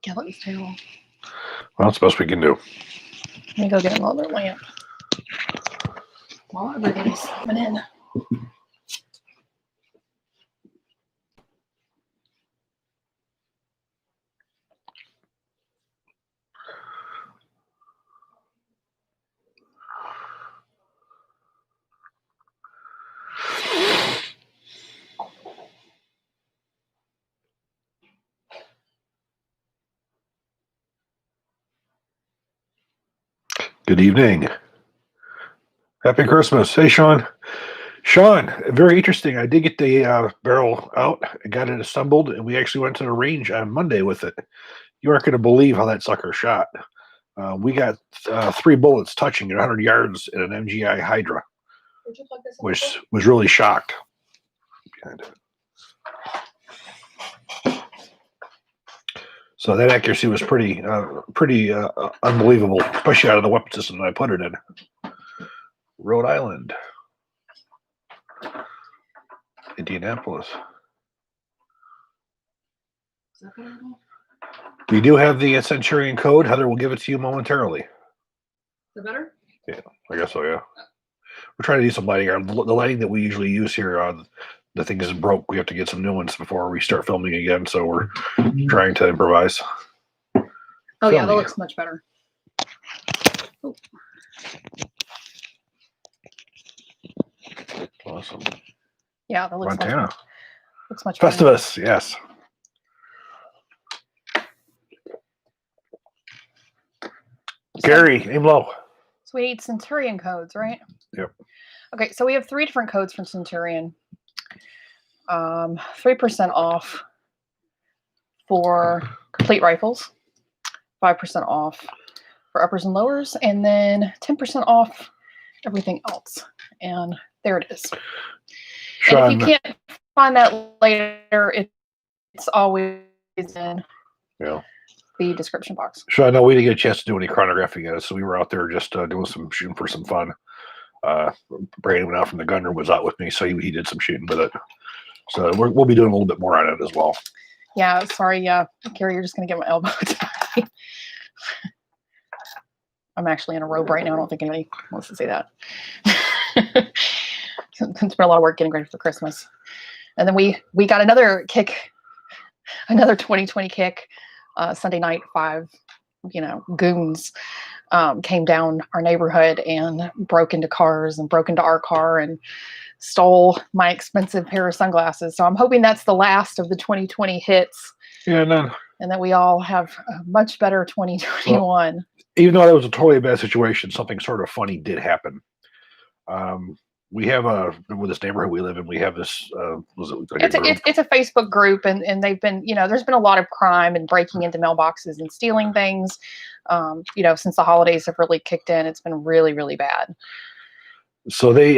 Yeah, let me stay long. Well, that's the best we can do. Let me go get another lamp while everybody's coming in. Good evening. Happy Christmas. Hey, Sean. Sean, very interesting. I did get the barrel out and got it assembled, and we actually went to the range on Monday with it. You aren't going to believe how that sucker shot. We got 3 bullets touching at 100 yards in an MGI Hydra, which was really shocked. So that accuracy was pretty unbelievable, especially out of the weapon system that I put it in. Rhode Island. Indianapolis. We do have the Centurion code. Heather will give it to you momentarily. Is that better? Yeah, I guess so, yeah. We're trying to do some lighting. The lighting that we usually use here, the thing is broke. We have to get some new ones before we start filming again, so we're trying to improvise. Oh, yeah, that looks much better. Oh. Awesome. Yeah, that looks Montana. Looks much better. Festivus, yes. Gary, aim low. So we need Centurion codes, right? Yep. Okay, so we have 3 different codes from Centurion. 3% off for complete rifles, 5% off for uppers and lowers, and then 10% off everything else. And there it is. Sean, and if you can't find that later, it's always in the description box. Sean, no, we didn't get a chance to do any chronographing yet, so we were out there just doing some shooting for some fun. Brandon went out from the gun room, was out with me, so he did some shooting with it. So we'll be doing a little bit more on it as well. Yeah, sorry, Gary, you're just gonna get my elbow tonight. I'm actually in a robe right now. I don't think anybody wants to see that. It's been a lot of work getting ready for Christmas. And then we got another kick, another 2020 kick. Sunday night, 5 goons came down our neighborhood and broke into cars and broke into our car and stole my expensive pair of sunglasses. So I'm hoping that's the last of the 2020 hits. Yeah, and that we all have a much better 2021. Well, even though that was a totally bad situation, something sort of funny did happen. We have with this neighborhood we live in, we have this it's a Facebook group, and they've been, there's been a lot of crime and breaking into mailboxes and stealing things. Since the holidays have really kicked in, it's been really, really bad. So they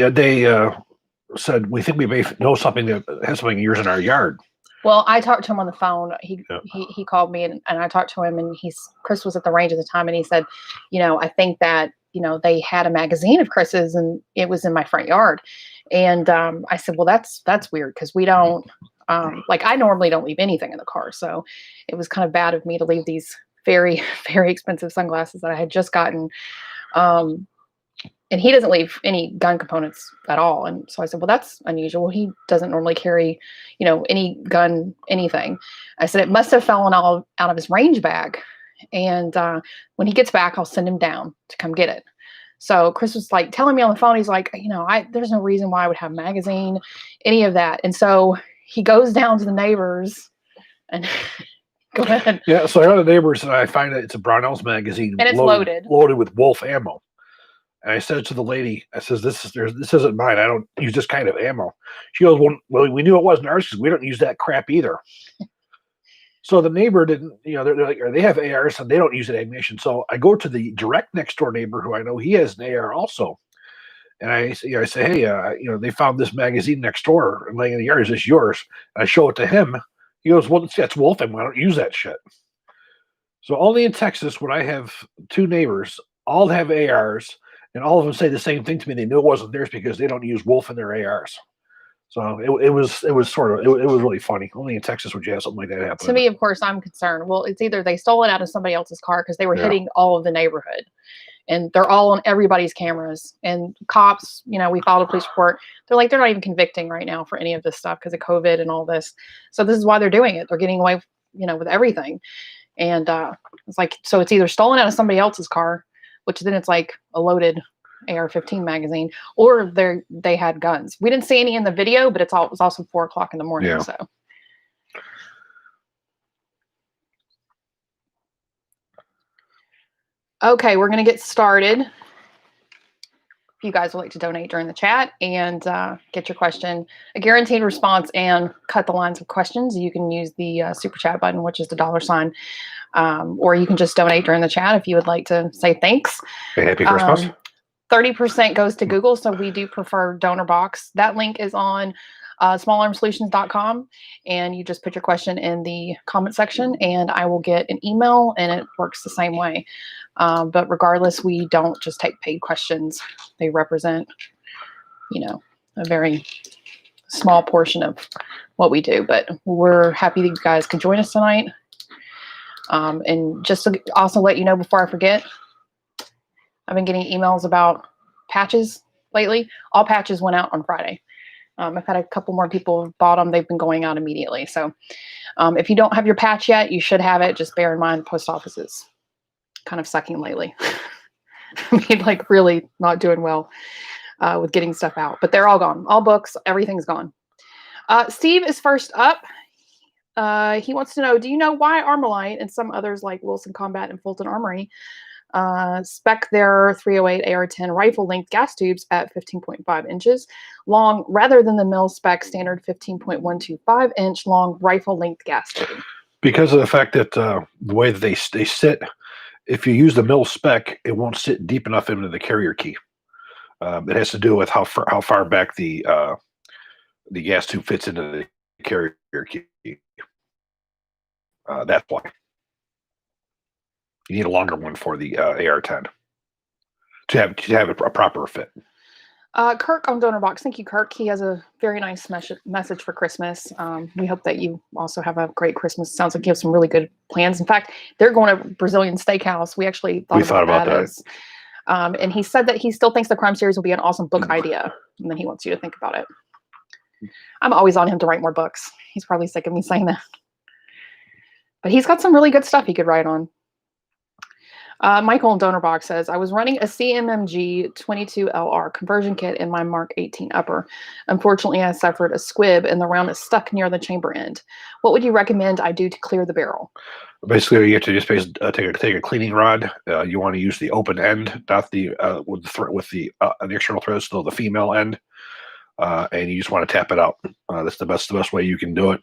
said, we think we may know something that has something of yours in our yard. Well, I talked to him on the phone. He called me and I talked to him, and Chris was at the range at the time, and he said, I think that, they had a magazine of Chris's and it was in my front yard. And I said, well, that's weird, because we don't, I normally don't leave anything in the car. So it was kind of bad of me to leave these very, very expensive sunglasses that I had just gotten. And he doesn't leave any gun components at all. And so I said, well, that's unusual. He doesn't normally carry, any gun, anything. I said, it must have fallen out of his range bag. And when he gets back, I'll send him down to come get it. So Chris was telling me on the phone, he's like, there's no reason why I would have a magazine, any of that. And so he goes down to the neighbors and go ahead. Yeah. So I go to the neighbors and I find that it's a Brownells magazine. And it's loaded with Wolf ammo. And I said to the lady, I says, this isn't mine. I don't use this kind of ammo. She goes, well, we knew it wasn't ours because we don't use that crap either. So the neighbor didn't, they're like, they have ARs and they don't use that ammunition. So I go to the direct next door neighbor who I know he has an AR also. And I say, hey, they found this magazine next door and laying in the yard. Is this yours? And I show it to him. He goes, well, that's Wolf ammo. I don't use that shit. So only in Texas would I have 2 neighbors, all have ARs, and all of them say the same thing to me. They knew it wasn't theirs because they don't use Wolf in their ARs. So it was sort of it was really funny. Only in Texas would you have something like that happen. To me, of course, I'm concerned. Well, it's either they stole it out of somebody else's car because they were hitting all of the neighborhood, and they're all on everybody's cameras. And cops, we filed a police report. They're like, they're not even convicting right now for any of this stuff because of COVID and all this. So this is why they're doing it. They're getting away, with everything. And it's like, so it's either stolen out of somebody else's car, which then it's like a loaded AR-15 magazine, or they had guns. We didn't see any in the video, but it was also 4:00 in the morning. Yeah. So. Okay, we're going to get started. If you guys would like to donate during the chat and get your question a guaranteed response and cut the lines of questions, you can use the super chat button, which is the $sign, or you can just donate during the chat if you would like to say thanks. Hey, happy Christmas. 30% goes to Google, so we do prefer donor box. That link is on smallarmsolutions.com, and you just put your question in the comment section, and I will get an email, and it works the same way. But regardless, we don't just take paid questions. They represent, a very small portion of what we do. But we're happy that you guys could join us tonight. And just to also let you know before I forget, I've been getting emails about patches lately. All patches went out on Friday. I've had a couple more people who bought them. They've been going out immediately. So if you don't have your patch yet, you should have it. Just bear in mind the post office is kind of sucking lately. I mean, like really not doing well with getting stuff out. But they're all gone. All books, everything's gone. Steve is first up. He wants to know, do you know why Armalite and some others like Wilson Combat and Fulton Armory spec their 308 AR-10 rifle length gas tubes at 15.5 inches long rather than the mil spec standard 15.125 inch long rifle length gas tube? Because of the fact that the way that they sit, if you use the mil spec, it won't sit deep enough into the carrier key. It has to do with how far back the gas tube fits into the carrier key. That's why. You need a longer one for the AR-10 to have a proper fit. Kirk on Donor Box. Thank you, Kirk. He has a very nice message for Christmas. We hope that you also have a great Christmas. Sounds like you have some really good plans. In fact, they're going to Brazilian Steakhouse. We actually thought about that. And he said that he still thinks the crime series will be an awesome book idea. And then he wants you to think about it. I'm always on him to write more books. He's probably sick of me saying that. But he's got some really good stuff he could write on. Michael in Donor Box says, I was running a CMMG 22LR conversion kit in my Mark 18 upper. Unfortunately, I suffered a squib and the round is stuck near the chamber end. What would you recommend I do to clear the barrel? Basically, you have to just take a cleaning rod. You want to use the open end, not the with the external thread, so the female end, and you just want to tap it out. That's the best way you can do it.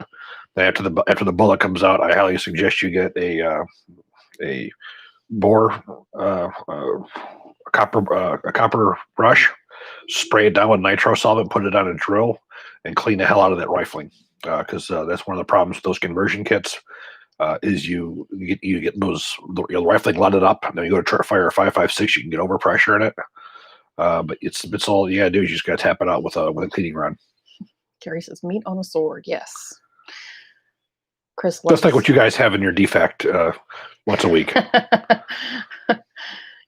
Then after the bullet comes out, I highly suggest you get a bore, a copper brush, spray it down with nitro solvent, put it on a drill, and clean the hell out of that rifling. Because that's one of the problems with those conversion kits. Is you get the rifling leaded up, and then you go to fire a 5.56, you can get overpressure in it. But it's all you gotta do is you just gotta tap it out with a cleaning rod. Gary says meat on a sword. Yes. Chris, that's like what you guys have in your defect once a week.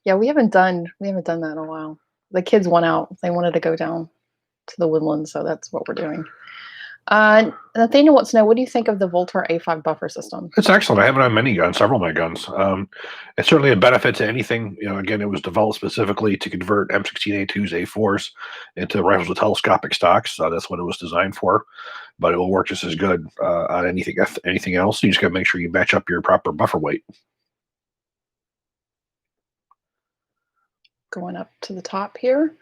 Yeah, we haven't done that in a while. The kids went out. They wanted to go down to the woodlands, so that's what we're doing. Nathaniel wants to know, what do you think of the Voltar A5 buffer system? It's excellent. I have it on many guns, several of my guns. It's certainly a benefit to anything. Again, it was developed specifically to convert M16A2s, A4s into rifles with telescopic stocks. That's what it was designed for. But it will work just as good on anything else. You just got to make sure you match up your proper buffer weight. Going up to the top here.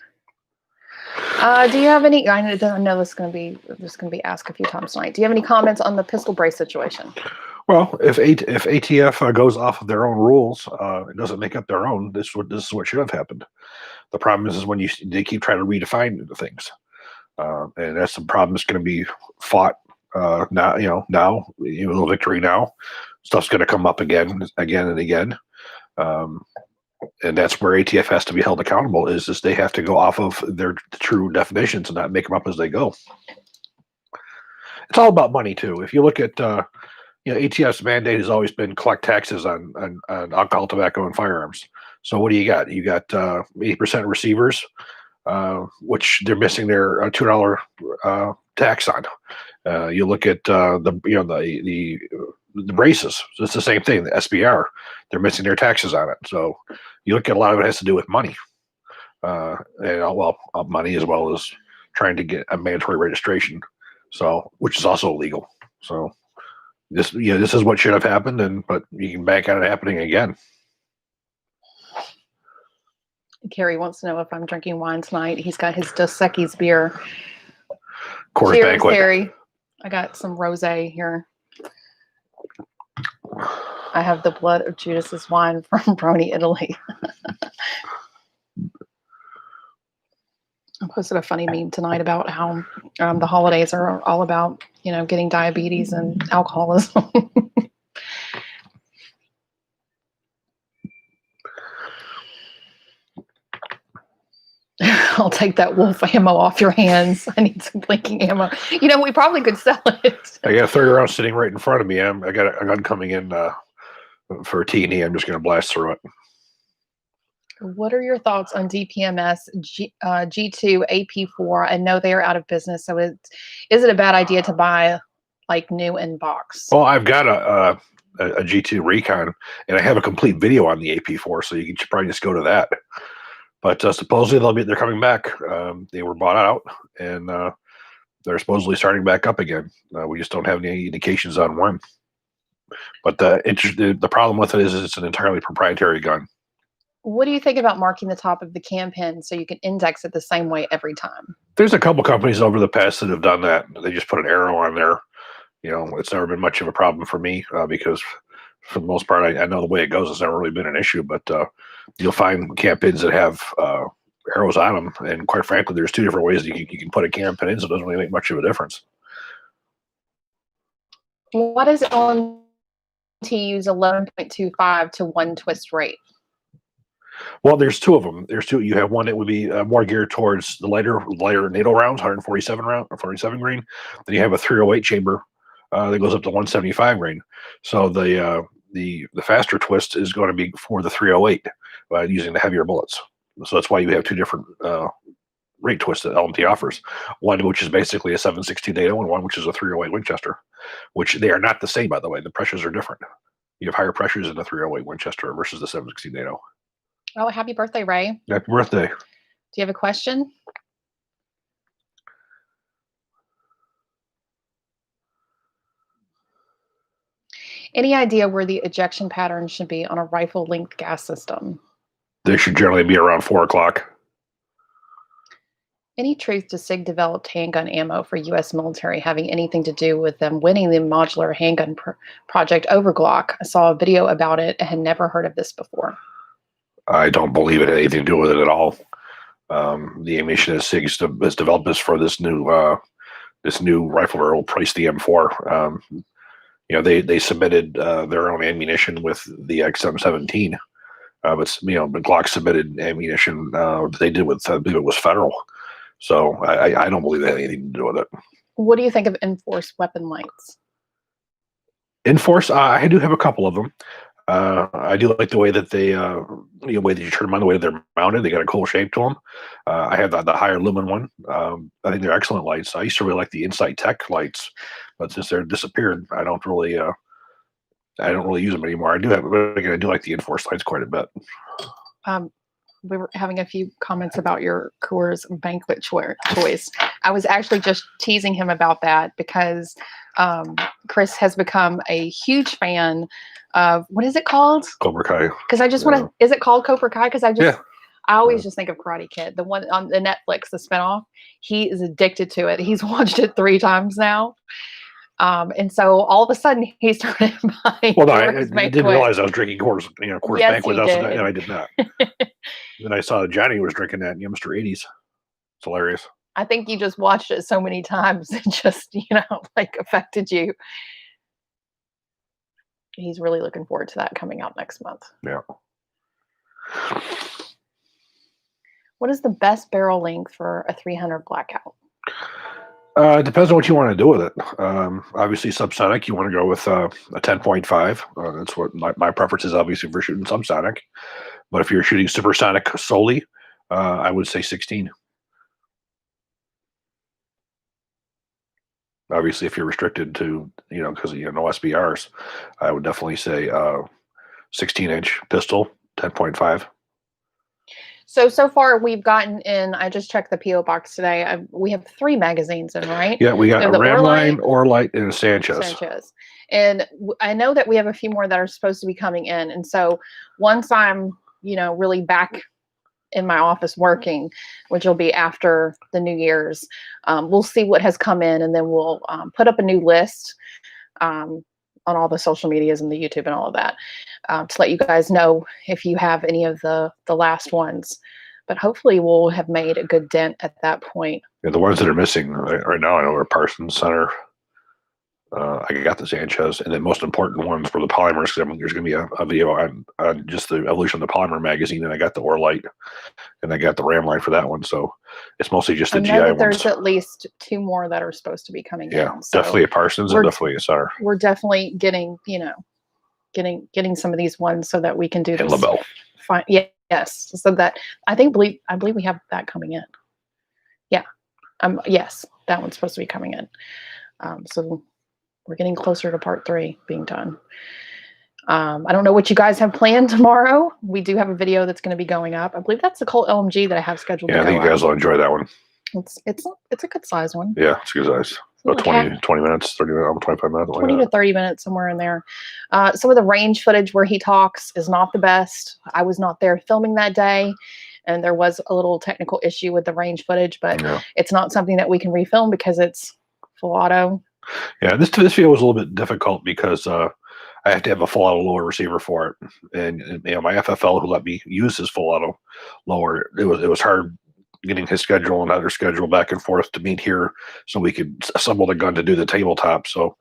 Do you have any? I know this is going to be asked a few times tonight. Do you have any comments on the pistol brace situation? Well, if ATF goes off of their own rules, it doesn't make up their own. This is what should have happened. The problem is when they keep trying to redefine the things, and that's the problem. That's going to be fought now. Now, a little victory now. Stuff's going to come up again and again. And that's where ATF has to be held accountable. Is they have to go off of their true definitions and not make them up as they go. It's all about money too. If you look at ATF's mandate has always been collect taxes on alcohol, tobacco, and firearms. So what do you got? You got 80% receivers, which they're missing their $2 tax on. You look at the braces. So it's the same thing. The SBR, they're missing their taxes on it. So you look at a lot of it has to do with money, money as well as trying to get a mandatory registration. So which is also illegal. So this is what should have happened, but you can bank on it happening again. Carrie wants to know if I'm drinking wine tonight. He's got his Dos Equis beer. Coors Cheers, Banquet. Carrie. I got some rosé here. I have the blood of Judas's wine from Brony, Italy. I posted a funny meme tonight about how the holidays are all about, getting diabetes and alcoholism. I'll take that wolf ammo off your hands. I need some blinking ammo. We probably could sell it. I got a 30 round sitting right in front of me. I got a gun coming in for a T&E. I'm just going to blast through it. What are your thoughts on DPMS G2 AP4? I know they are out of business, so is it a bad idea to buy like new in box? Well, I've got a G2 Recon, and I have a complete video on the AP4, so you should probably just go to that. But supposedly they're coming back. They were bought out, and they're supposedly starting back up again. We just don't have any indications on when. But the problem with it is it's an entirely proprietary gun. What do you think about marking the top of the cam pin so you can index it the same way every time? There's a couple companies over the past that have done that. They just put an arrow on there. It's never been much of a problem for me because for the most part, I know the way it goes. It's never really been an issue. But you'll find cam pins that have arrows on them, and quite frankly, there's two different ways that you can put a cam pin in, so it doesn't really make much of a difference. What does LMT use 11.25 to 1 twist rate? Well, there's two of them. There's two. You have one that would be more geared towards the lighter NATO rounds, 147 round or 47 grain. Then you have a 308 chamber that goes up to 175 grain. So the faster twist is going to be for the 308 using the heavier bullets. So that's why you have two different rate twists that LMT offers. One which is basically a 7.62 NATO, and one which is a 308 Winchester. Which they are not the same, by the way. The pressures are different. You have higher pressures in the 308 Winchester versus the 7.62 NATO. Oh, happy birthday, Ray. Happy birthday. Do you have a question? Any idea where the ejection pattern should be on a rifle length gas system? They should generally be around 4 o'clock. Any truth to SIG developed handgun ammo for U.S. military having anything to do with them winning the modular handgun project over Glock? I saw a video about it and had never heard of this before. I don't believe it had anything to do with it at all. The ammunition that SIG has developed is for this new rifle that will price the M4. They submitted their own ammunition with the XM17, but Glock submitted ammunition they did with, I believe it was Federal. So I don't believe it had anything to do with it. What do you think of enforced weapon lengths? Enforce, I do have a couple of them. I do like the way that they, the way that you turn them on, the way that they're mounted. They got a cool shape to them. I have the higher lumen one. I think they're excellent lights. I used to really like the Insight Tech lights, but since they're disappeared, I don't really use them anymore. I do like the enforced lights quite a bit. We were having a few comments about your Coors Banquet choice. I was actually just teasing him about that because Chris has become a huge fan of, what is it called? Cobra Kai. Because I just want to, is it called Cobra Kai? Because I always just think of Karate Kid, the one on the Netflix, the spinoff. He is addicted to it. He's watched it 3 times now. And so all of a sudden he started buying. Well, no, I didn't realize I was drinking Coors Banquet. And I did not. Then I saw Johnny was drinking that Mr. 80s. It's hilarious. I think you just watched it so many times it just, affected you. He's really looking forward to that coming out next month. Yeah. What is the best barrel length for a 300 Blackout? Depends on what you want to do with it. Obviously, subsonic, you want to go with a 10.5. That's what my preference is, obviously, for shooting subsonic. But if you're shooting supersonic solely, I would say 16. Obviously, if you're restricted to, because no SBRs, I would definitely say 16-inch pistol, 10.5. So far we've gotten in. I just checked the PO box today. We have 3 magazines in, right? Yeah, we got a the Ramline, Orlight, and a Sanchez. And I know that we have a few more that are supposed to be coming in. And so once I'm, really back in my office working, which will be after the New Year's, we'll see what has come in, and then we'll put up a new list on all the social medias and the YouTube and all of that, to let you guys know if you have any of the last ones. But hopefully we'll have made a good dent at that point. Yeah, the ones that are missing right now, I know, are Parsons Center. I got the Sanchez, and the most important ones were the polymers, because there's going to be a video on just the evolution of the polymer magazine, and I got the Orlight, and I got the Ramline for that one. So it's mostly just the GI ones. There's at least 2 more that are supposed to be coming in. Yeah, so definitely a Parsons and definitely a Center. We're definitely getting, getting some of these ones so that we can do this. And LaBelle. Fine. Yes. So that I believe we have that coming in. Yeah. Yes, that one's supposed to be coming in. So we're getting closer to part 3 being done. I don't know what you guys have planned tomorrow. We do have a video that's going to be going up. I believe that's the Colt LMG that I have scheduled to go I think you guys will enjoy that one. It's a good size one. Yeah, it's a good size. About 20 minutes, 30 minutes, 25 minutes. 20 to 30 minutes, somewhere in there. Some of the range footage where he talks is not the best. I was not there filming that day, and there was a little technical issue with the range footage, but it's not something that we can refilm because it's full auto. Yeah, this video was a little bit difficult because I have to have a full auto lower receiver for it, and my FFL who let me use his full auto lower, it was hard getting his schedule and other schedule back and forth to meet here so we could assemble the gun to do the tabletop. So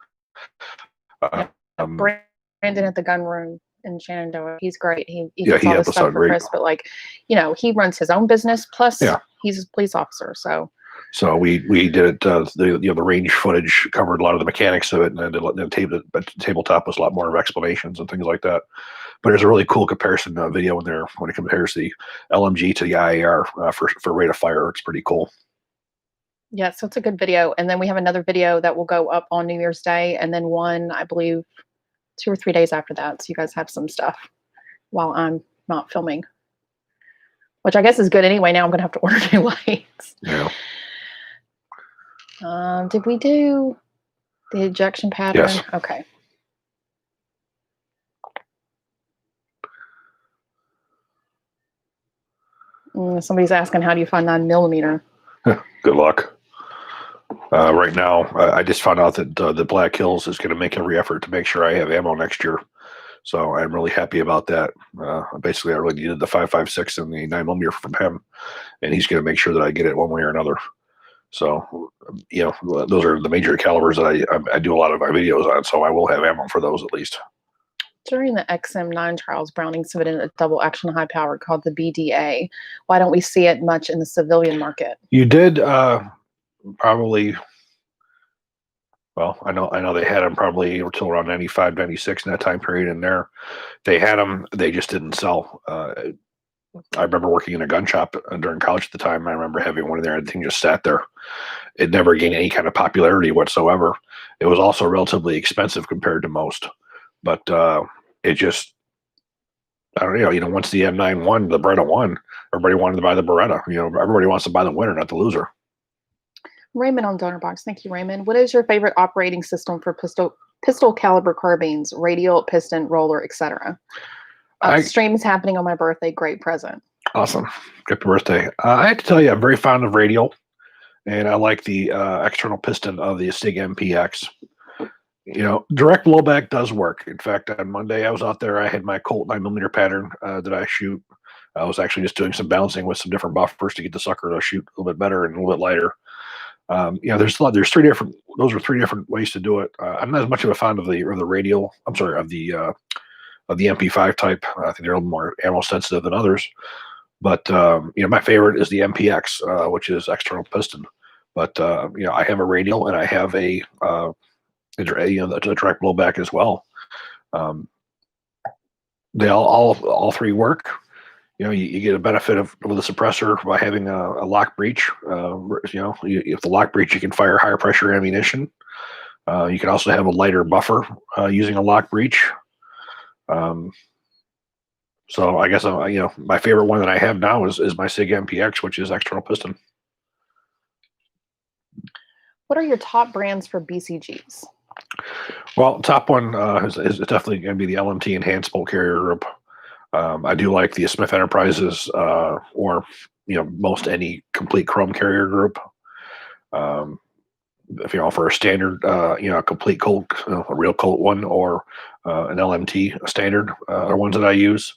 Brandon at the gun room in Shenandoah, he's great. He does all this stuff for Chris, but he runs his own business, plus he's a police officer. So we did it. The range footage covered a lot of the mechanics of it, and then the tabletop was a lot more of explanations and things like that. But there's a really cool comparison video in there when it compares the LMG to the IAR for rate of fire. It's pretty cool. Yeah, so it's a good video. And then we have another video that will go up on New Year's Day, and then one, I believe, 2 or 3 days after that. So you guys have some stuff while I'm not filming, which I guess is good anyway. Now I'm going to have to order new lights. Yeah. Did we do the ejection pattern? Yes. Okay. Somebody's asking, how do you find 9mm? Good luck. Right now, I just found out that the Black Hills is going to make every effort to make sure I have ammo next year. So I'm really happy about that. Basically, I really needed the 5.56 and the 9mm from him, and he's going to make sure that I get it one way or another. So, those are the major calibers that I do a lot of my videos on, so I will have ammo for those at least. During the XM9 trials, Browning submitted a double action high power called the BDA. Why don't we see it much in the civilian market? You did probably. Well, I know they had them probably until around 95, 96 in that time period. In there, they had them. They just didn't sell. I remember working in a gun shop during college at the time. I remember having one in there. The thing just sat there. It never gained any kind of popularity whatsoever. It was also relatively expensive compared to most. But it just, I don't know, once the M9 won, the Beretta won, everybody wanted to buy the Beretta. Everybody wants to buy the winner, not the loser. Raymond on Donor Box. Thank you, Raymond. What is your favorite operating system for pistol caliber carbines, radial, piston, roller, etc.? Stream is happening on my birthday. Great present. Awesome. Happy birthday. I have to tell you, I'm very fond of radial, and I like the external piston of the SIG MPX. Direct blowback does work. In fact, on Monday, I was out there. I had my Colt 9mm pattern that I shoot. I was actually just doing some balancing with some different buffers to get the sucker to shoot a little bit better and a little bit lighter. There's 3 different. Those are 3 different ways to do it. I'm not as much of a fan of the radial. I'm sorry, of the MP5 type. I think they're a little more ammo sensitive than others. But my favorite is the MPX, which is external piston. But I have a radial and I have the direct blowback as well. Um, they all three work. You get a benefit of with a suppressor by having a lock breech. If the lock breech, you can fire higher pressure ammunition. You can also have a lighter buffer using a lock breech. Um, so I guess my favorite one that I have now is my SIG MPX, which is external piston. What are your top brands for BCGs? Well, top one is definitely going to be the LMT Enhanced Bolt Carrier Group. I do like the Smith Enterprises or most any complete chrome carrier group. If you offer a standard, a complete Colt, a real Colt one, or an LMT standard are ones that I use.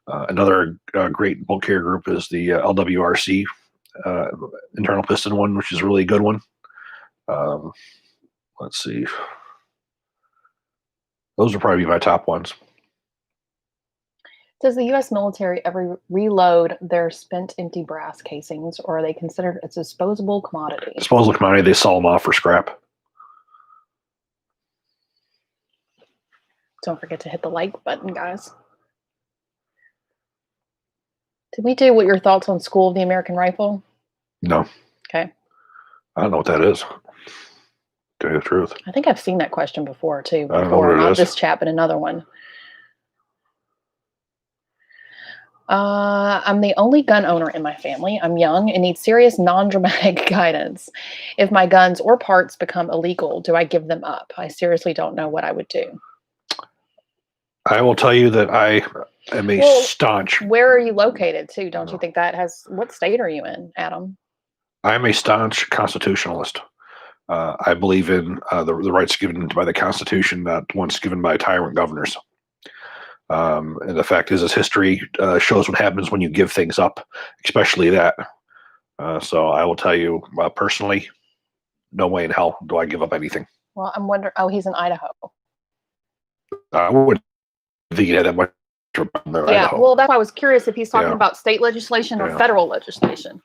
Another great bolt carrier group is the LWRC internal piston one, which is a really good one. Let's see. Those would probably be my top ones. Does the U.S. military ever reload their spent empty brass casings, or are they considered a disposable commodity? Disposable commodity, they sell them off for scrap. Don't forget to hit the like button, guys. Did we do what your thoughts on School of the American Rifle? No. Okay. I don't know what that is. To tell you the truth. I think I've seen that question before, too. I don't know what it Not is. this chat, but another one. I'm the only gun owner in my family. I'm young and need serious, non-dramatic guidance. If my guns or parts become illegal, do I give them up? I seriously don't know what I would do. I will tell you that I am a staunch. Where are you located, too? Don't you think that has... What state are you in, Adam? I'm a staunch constitutionalist. I believe in the rights given by the Constitution, not once given by tyrant governors. And the fact is history shows what happens when you give things up, especially that. So I will tell you personally, no way in hell do I give up anything. Well, I'm wondering. Oh, he's in Idaho. I wouldn't think he had that much. Yeah, Idaho. well, that's why I was curious if he's talking about state legislation or federal legislation.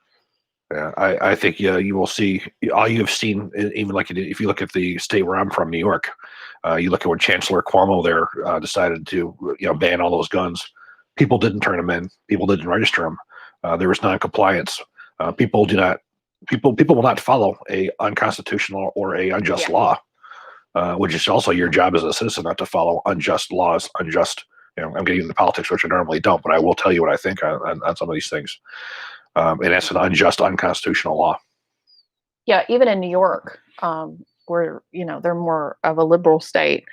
Yeah, I think you will see all you have seen, even like if you look at the state where I'm from, New York. You look at when Chancellor Cuomo there decided to ban all those guns. People didn't turn them in. People didn't register them. There was non-compliance. People will not follow a unconstitutional or a unjust law, which is also your job as a citizen not to follow unjust laws. I'm getting into politics, which I normally don't, but I will tell you what I think on some of these things. And that's an unjust, unconstitutional law. Yeah, even in New York, where they're more of a liberal state,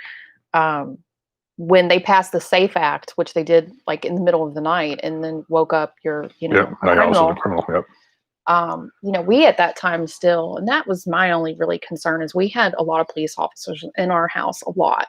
when they passed the SAFE Act, which they did like in the middle of the night, and then woke up your criminal. Yep. We at that time still, and that was my only really concern, is we had a lot of police officers in our house a lot,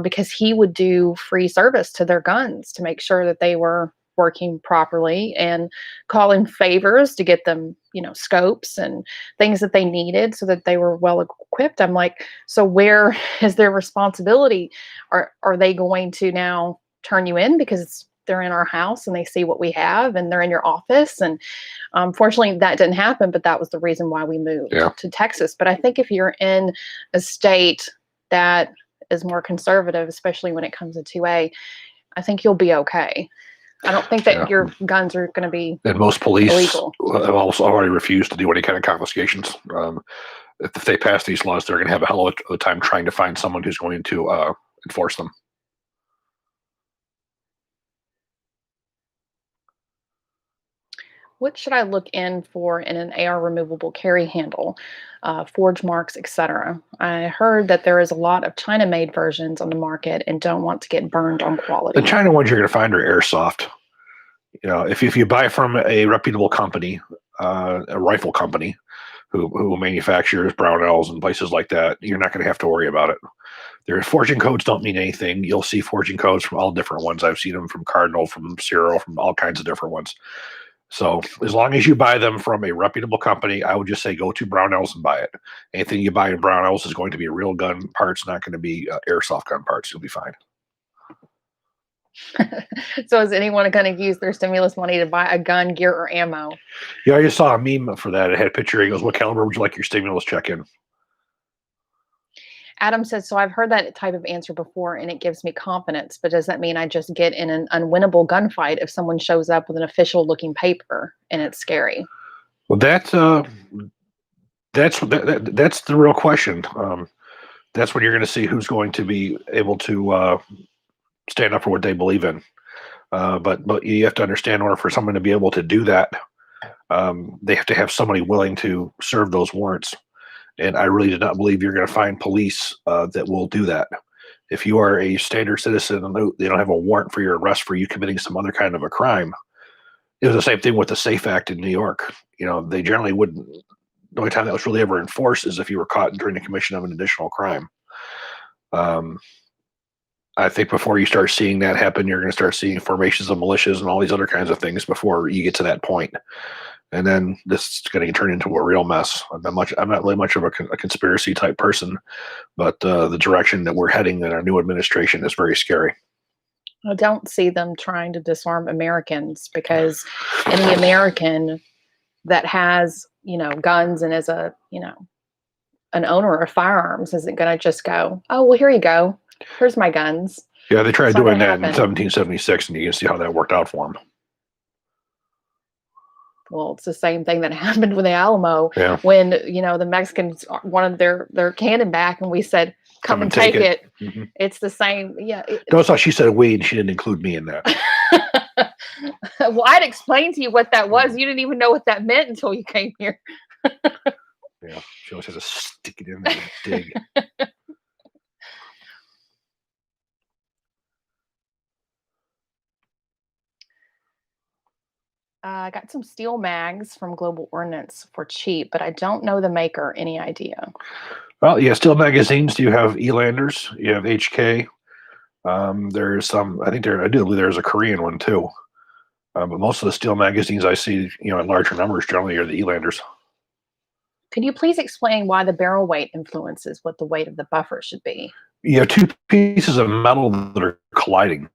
because he would do free service to their guns to make sure that they were working properly and call in favors to get them, scopes and things that they needed so that they were well equipped. I'm like, so where is their responsibility? Are they going to now turn you in because they're in our house and they see what we have and they're in your office? And fortunately that didn't happen, but that was the reason why we moved to Texas. But I think if you're in a state that is more conservative, especially when it comes to 2A, I think you'll be okay. I don't think that your guns are going to be and most police illegal. Have also already refused to do any kind of confiscations. If they pass these laws, they're going to have a hell of a time trying to find someone who's going to enforce them. What should I look in for in an AR removable carry handle, forge marks, etc.? I heard that there is a lot of China-made versions on the market and don't want to get burned on quality. The China ones you're going to find are airsoft. If you buy from a reputable company, a rifle company, who manufactures Brownells and places like that, you're not going to have to worry about it. Their forging codes don't mean anything. You'll see forging codes from all different ones. I've seen them from Cardinal, from Cyril, from all kinds of different ones. So as long as you buy them from a reputable company, I would just say go to Brownells and buy it. Anything you buy in Brownells is going to be real gun parts, not going to be airsoft gun parts. You'll be fine. So is anyone going to use their stimulus money to buy a gun, gear, or ammo? Yeah, I just saw a meme for that. It had a picture. He goes, "What caliber would you like your stimulus check in?" Adam says, so I've heard that type of answer before and it gives me confidence, but does that mean I just get in an unwinnable gunfight if someone shows up with an official looking paper and it's scary? Well, that's the real question. That's when you're going to see who's going to be able to stand up for what they believe in. But you have to understand, in order for someone to be able to do that, they have to have somebody willing to serve those warrants. And I really do not believe you're going to find police that will do that. If you are a standard citizen and they don't have a warrant for your arrest for you committing some other kind of a crime, it was the same thing with the SAFE Act in New York. They generally wouldn't. The only time that was really ever enforced is if you were caught during the commission of an additional crime. Um, I think before you start seeing that happen, you're going to start seeing formations of militias and all these other kinds of things before you get to that point. And then this is going to turn into a real mess. I'm not really much of a conspiracy type person, but the direction that we're heading in our new administration is very scary. I don't see them trying to disarm Americans because any American that has, guns and is an owner of firearms isn't going to just go, oh, well, here you go. Here's my guns. Yeah, they tried It's not doing gonna that in happen. 1776, and you can see how that worked out for them. Well, it's the same thing that happened with the Alamo Yeah, when, the Mexicans wanted their cannon back and we said, come and take it. Mhm. It's the same. Yeah. Notice how she said we, and she didn't include me in that. Well, I'd explained to you what that was. Mhm. You didn't even know what that meant until you came here. Yeah, she always has to stick it in there and dig. I got some steel mags from Global Ordnance for cheap, but I don't know the maker. Any idea? Well, yeah, steel magazines. You have Elanders, you have HK. There's some. I do believe there's a Korean one too. But most of the steel magazines I see, in larger numbers, generally are the Elanders. Could you please explain why the barrel weight influences what the weight of the buffer should be? You have two pieces of metal that are colliding,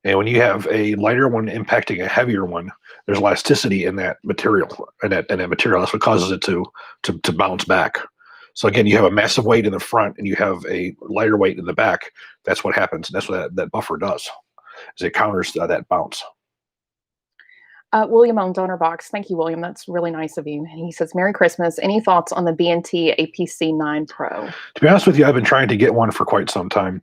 and when you have a lighter one impacting a heavier one, there's elasticity in that material, and that material. That's what causes it to bounce back. So again, you have a massive weight in the front, and you have a lighter weight in the back. That's what happens. And that's what that buffer does. Is it counters that bounce. William on Donor Box. Thank you, William. That's really nice of you. And he says, Merry Christmas. Any thoughts on the B&T APC 9 Pro? To be honest with you, I've been trying to get one for quite some time.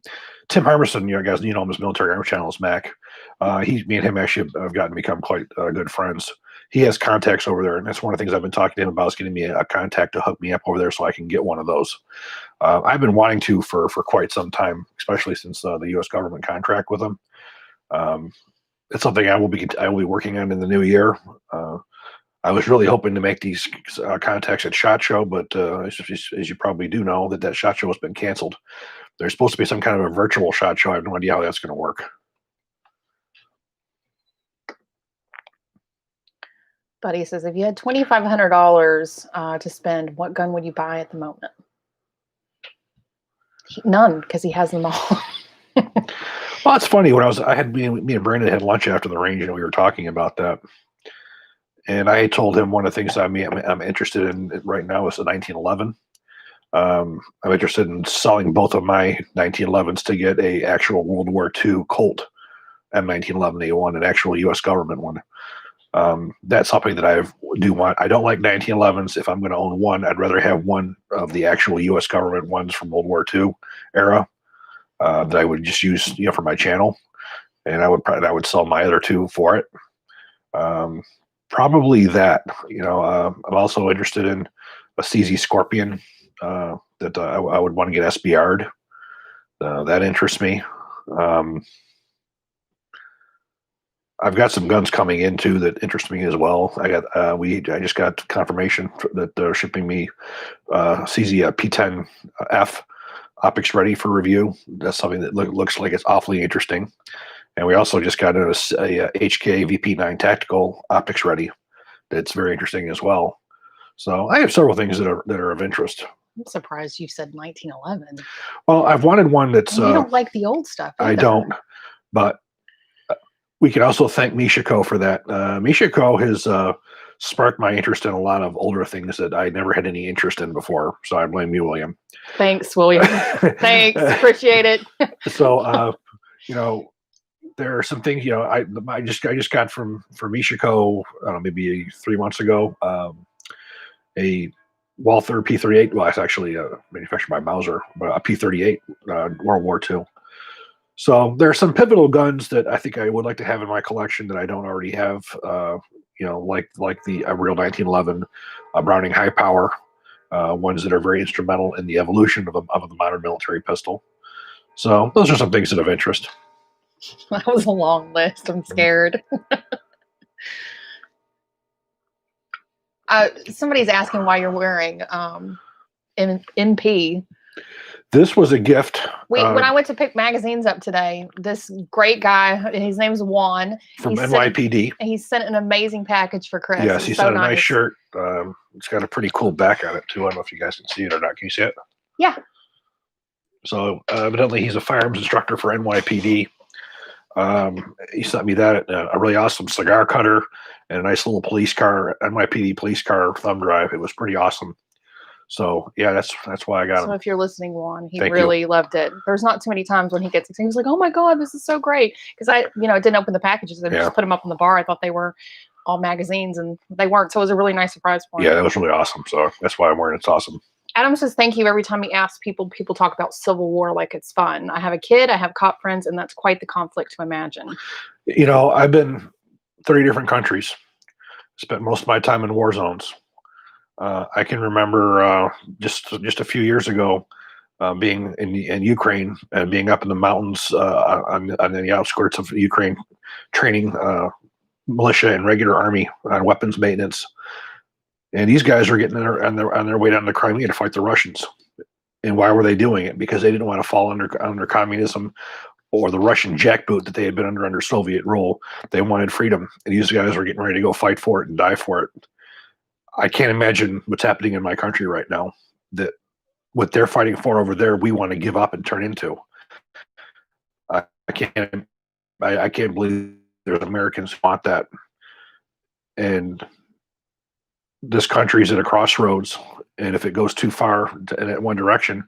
Tim Harmison, guys, him, his military arm channels, Mac. Me and him actually have gotten to become quite good friends. He has contacts over there, and that's one of the things I've been talking to him about, is getting me a contact to hook me up over there so I can get one of those. I've been wanting to for quite some time, especially since the U.S. government contract with them. It's something I will be working on in the new year. I was really hoping to make these contacts at SHOT Show, but as you probably do know, that SHOT Show has been canceled. There's supposed to be some kind of a virtual SHOT Show. I have no idea how that's going to work. Buddy says, if you had $2,500 to spend, what gun would you buy at the moment? None, because he has them all. Well, it's funny. When me and Brandon had lunch after the range, and we were talking about that. And I told him one of the things I'm interested in right now is the 1911. I'm interested in selling both of my 1911s to get a actual World War II Colt M1911A1, an actual U.S. government one. That's something that I do want. I don't like 1911s. If I'm going to own one, I'd rather have one of the actual U.S. government ones from World War II era that I would just use, for my channel, and I would sell my other two for it. Probably that. I'm also interested in a CZ Scorpion that I would want to get SBR'd. That interests me. I've got some guns coming in too that interest me as well. I just got confirmation that they're shipping me CZ P10F optics ready for review. That's something that looks like it's awfully interesting. And we also just got a HK VP9 tactical optics ready. That's very interesting as well. So I have several things that are of interest. I'm surprised you said 1911. Well, I've wanted one that's. You don't like the old stuff either. I don't. But we can also thank Michiko for that. Michiko has sparked my interest in a lot of older things that I never had any interest in before. So I blame you, William. Thanks, William. Thanks. Appreciate it. So, there are some things, I just got from Michiko, maybe 3 months ago, a Walther P38. Well, it's actually manufactured by Mauser, but a P38, World War II. So there are some pivotal guns that I think I would like to have in my collection that I don't already have. Like the real 1911 Browning high power, ones that are very instrumental in the evolution of the modern military pistol. So those are some things that of interest. That was a long list. I'm scared. Somebody's asking why you're wearing MP. This was a gift. When I went to pick magazines up today, this great guy, his name's Juan. From NYPD. He sent an amazing package for Chris. Yes, he sent a nice shirt. It's got a pretty cool back on it, too. I don't know if you guys can see it or not. Can you see it? Yeah. So evidently he's a firearms instructor for NYPD. He sent me that, a really awesome cigar cutter and a nice little police car, NYPD police car thumb drive. It was pretty awesome. So yeah, that's why I got him. So if you're listening, Juan, he really loved it. There's not too many times when he gets excited. He was like, "Oh my God, this is so great!" Because I didn't open the packages and just put them up on the bar. I thought they were all magazines, and they weren't. So it was a really nice surprise for him. Yeah, that was really awesome. So that's why I'm wearing it. It's awesome. Adam says thank you every time he asks people talk about Civil War like it's fun. I have a kid, I have cop friends, and that's quite the conflict to imagine. I've been 30 different countries. Spent most of my time in war zones. I can remember just a few years ago being in Ukraine and being up in the mountains on the outskirts of Ukraine, training militia and regular army on weapons maintenance. And these guys were getting on their way down to Crimea to fight the Russians. And why were they doing it? Because they didn't want to fall under communism or the Russian jackboot that they had been under Soviet rule. They wanted freedom. And these guys were getting ready to go fight for it and die for it. I can't imagine what's happening in my country right now, that what they're fighting for over there, we want to give up and turn into. I can't believe there's Americans who want that. And this country's at a crossroads, and if it goes too far in one direction,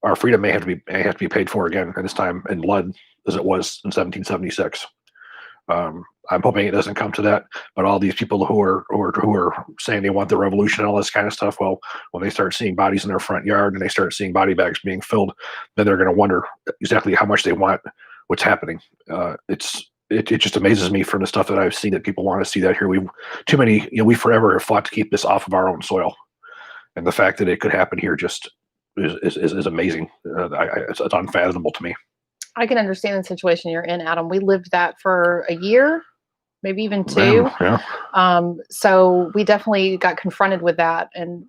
our freedom may have to be paid for again, and this time in blood, as it was in 1776. I'm hoping it doesn't come to that, but all these people who are saying they want the revolution and all this kind of stuff, well, when they start seeing bodies in their front yard and they start seeing body bags being filled, then they're going to wonder exactly how much they want what's happening. It just amazes me from the stuff that I've seen that people want to see that here. We forever have fought to keep this off of our own soil, and the fact that it could happen here just is amazing. It's unfathomable to me. I can understand the situation you're in, Adam. We lived that for a year, maybe even two. Yeah. So we definitely got confronted with that, and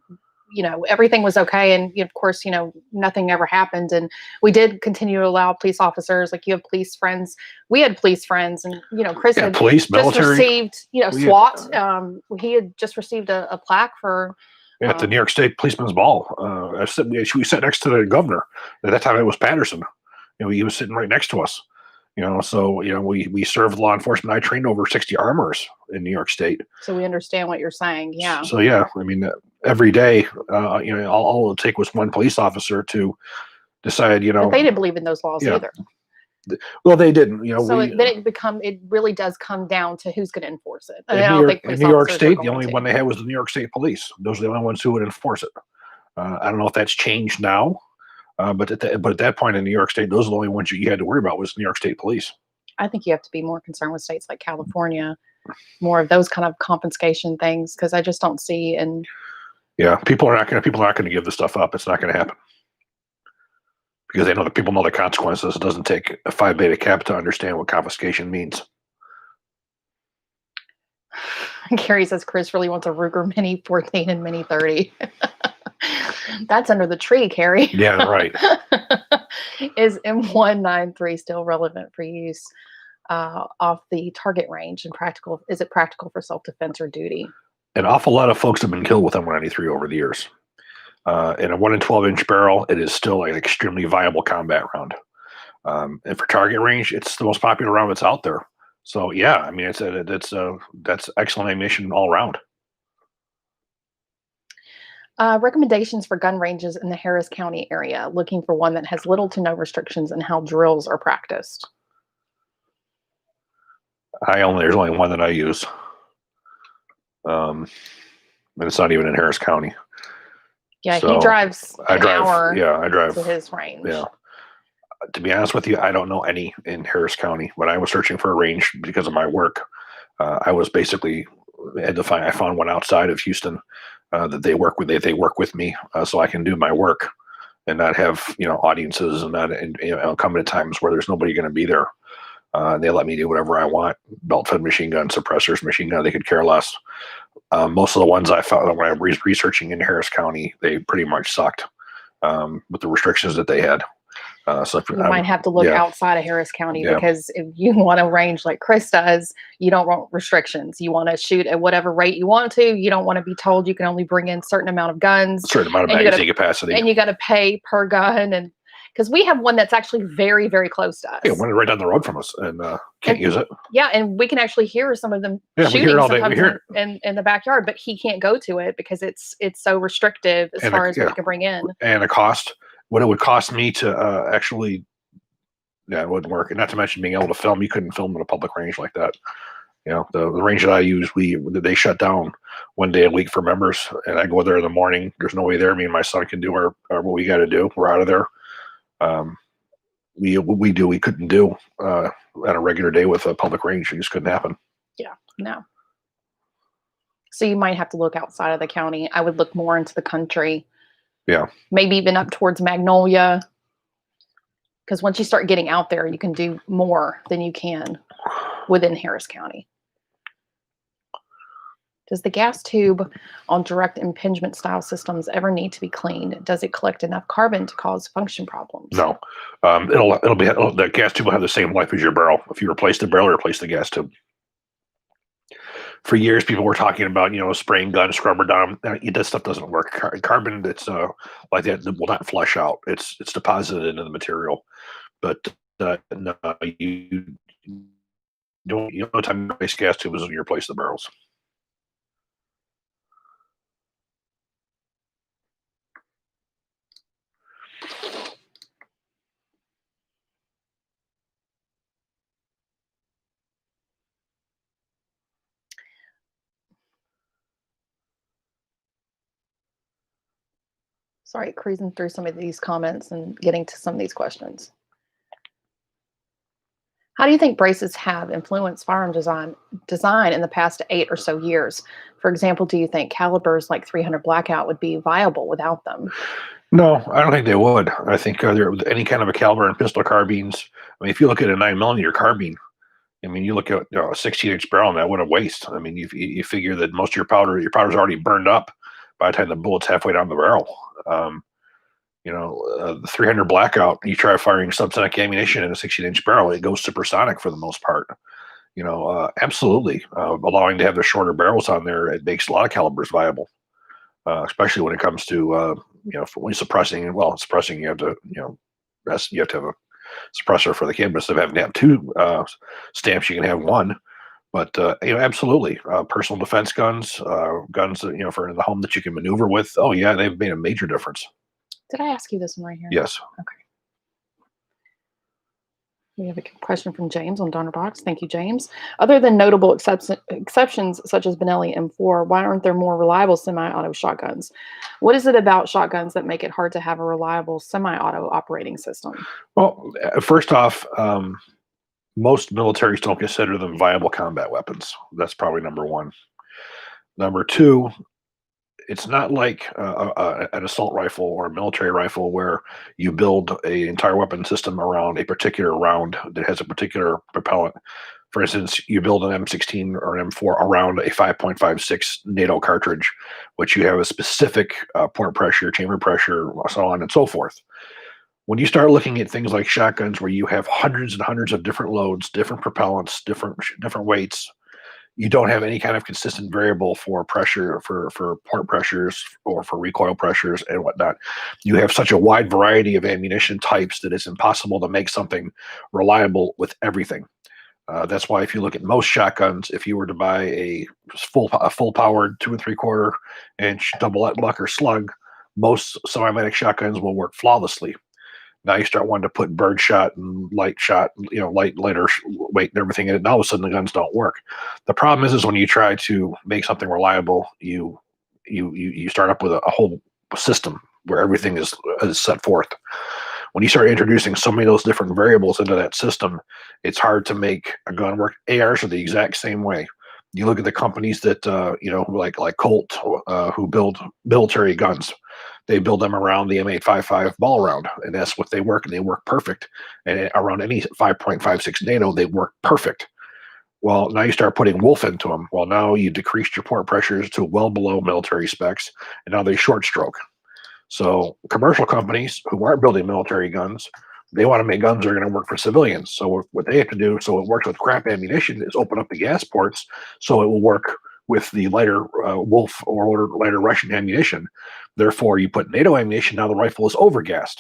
everything was okay. And of course, nothing ever happened. And we did continue to allow police officers, like you have police friends. We had police friends, and Chris had police, military, received, SWAT. He had just received a plaque for. At the New York State Policeman's Ball. We sat next to the governor. At that time, it was Patterson. He was sitting right next to us. So we served law enforcement. I trained over 60 armors in New York State. So we understand what you're saying. Yeah. So yeah, I mean, every day, all it would take was one police officer to decide. But they didn't believe in those laws either. Well, they didn't. So it really does come down to who's going to enforce it. In New York State, the only one they had was the New York State Police. Those are the only ones who would enforce it. I don't know if that's changed now. But at that point in New York State, those are the only ones you had to worry about was New York State Police. I think you have to be more concerned with states like California, more of those kind of confiscation things, because I just don't see. And yeah, people are not going to give this stuff up. It's not going to happen because people know the consequences. It doesn't take a Phi Beta Kappa to understand what confiscation means. Gary says Chris really wants a Ruger Mini 14 and Mini 30. That's under the tree, Carrie. Yeah, right. Is M193 still relevant for use off the target range and practical? Is it practical for self-defense or duty? An awful lot of folks have been killed with M193 over the years. In a 1 in 12 inch barrel, it is still an extremely viable combat round. And for target range, it's the most popular round that's out there. So yeah, I mean, that's excellent ammunition all around. Recommendations for gun ranges in the Harris County area, looking for one that has little to no restrictions and how drills are practiced. There's only one that I use. And it's not even in Harris County. Yeah, he So drives I an drive. hour Yeah, I drive. to his range. Yeah. To be honest with you, I don't know any in Harris County. When I was searching for a range because of my work, I was basically had to find. I found one outside of Houston that they work with. They work with me, so I can do my work and not have audiences and not come at times where there's nobody going to be there. And they let me do whatever I want. Belt-fed machine gun, suppressors, machine gun. They could care less. Most of the ones I found when I was researching in Harris County, they pretty much sucked with the restrictions that they had. So you might have to look yeah, outside of Harris County yeah, because if you want to range like Chris does, you don't want restrictions. You want to shoot at whatever rate you want to. You don't want to be told you can only bring in a certain amount of guns, certain amount of and magazine capacity. and you got to pay per gun. And because we have one that's actually very, very close to us. Yeah, one right down the road from us, and can't use it. Yeah, and we can actually hear some of them Yeah, we hear shooting it all day. We sometimes hear in the backyard, but he can't go to it because it's so restrictive as And far as what he can bring in. and the cost, what it would cost me to actually, yeah, it wouldn't work. And not to mention being able to film. You couldn't film in a public range like that. The range that I use, they shut down one day a week for members, and I go there in the morning. There's nobody there. Me and my son can do our what we got to do. We're out of there. We couldn't do on a regular day with a public range. It just couldn't happen. Yeah, no. So you might have to look outside of the county. I would look more into the country. Yeah. Maybe even up towards Magnolia. Because once you start getting out there, you can do more than you can within Harris County. Does the gas tube on direct impingement style systems ever need to be cleaned? Does it collect enough carbon to cause function problems? No. The gas tube will have the same life as your barrel. If you replace the barrel, replace the gas tube. For years, people were talking about spraying gun scrubber down. That stuff doesn't work. Carbon that's like that will not flush out. It's deposited into the material. But no, you don't time to replace gas tubes when you replace the barrels. Sorry, cruising through some of these comments and getting to some of these questions. How do you think braces have influenced firearm design in the past 8 or so years? For example, do you think calibers like 300 Blackout would be viable without them? No, I don't think they would. I think any kind of a caliber and pistol carbines. I mean, if you look at a 9mm carbine, I mean, you look at a 16-inch barrel, and that what a waste. I mean, you figure that most of your powder's already burned up by the time the bullet's halfway down the barrel. The 300 Blackout, you try firing subsonic ammunition in a 16-inch barrel, it goes supersonic for the most part. Absolutely. Allowing to have the shorter barrels on there, it makes a lot of calibers viable, especially when it comes to when suppressing. Well, suppressing, you have to you have to have a suppressor for the kid, but instead of having to have two stamps, you can have one. But absolutely, personal defense guns, guns that for in the home that you can maneuver with. Oh yeah, they've made a major difference. Did I ask you this one right here? Yes. Okay. We have a question from James on DonorBox. Thank you, James. Other than notable exceptions such as Benelli M4, why aren't there more reliable semi-auto shotguns? What is it about shotguns that make it hard to have a reliable semi-auto operating system? Well, first off, most militaries don't consider them viable combat weapons. That's probably number one. Number two, it's not like an assault rifle or a military rifle where you build an entire weapon system around a particular round that has a particular propellant. For instance, you build an M16 or an M4 around a 5.56 NATO cartridge, which you have a specific point pressure, chamber pressure, so on and so forth. When you start looking at things like shotguns where you have hundreds and hundreds of different loads, different propellants, different weights, you don't have any kind of consistent variable for pressure, for port pressures, or for recoil pressures and whatnot. You have such a wide variety of ammunition types that it's impossible to make something reliable with everything. That's why if you look at most shotguns, if you were to buy a full powered 2 3/4 inch double buck or slug, most semi-automatic shotguns will work flawlessly. Now you start wanting to put bird shot and light shot, lighter weight and everything in it, and all of a sudden the guns don't work. The problem is when you try to make something reliable, you start up with a whole system where everything is set forth. When you start introducing so many of those different variables into that system, it's hard to make a gun work. ARs are the exact same way. You look at the companies that like Colt, who build military guns. They build them around the M855 ball round, and that's what they work, and they work perfect. And around any 5.56 NATO, they work perfect. Well, now you start putting wolf into them. Well, now you decreased your port pressures to well below military specs, and now they short stroke. So commercial companies who aren't building military guns, they want to make guns that are going to work for civilians. So what they have to do, so it works with crap ammunition, is open up the gas ports so it will work with the lighter Wolf or lighter Russian ammunition. Therefore, you put NATO ammunition, now the rifle is overgassed.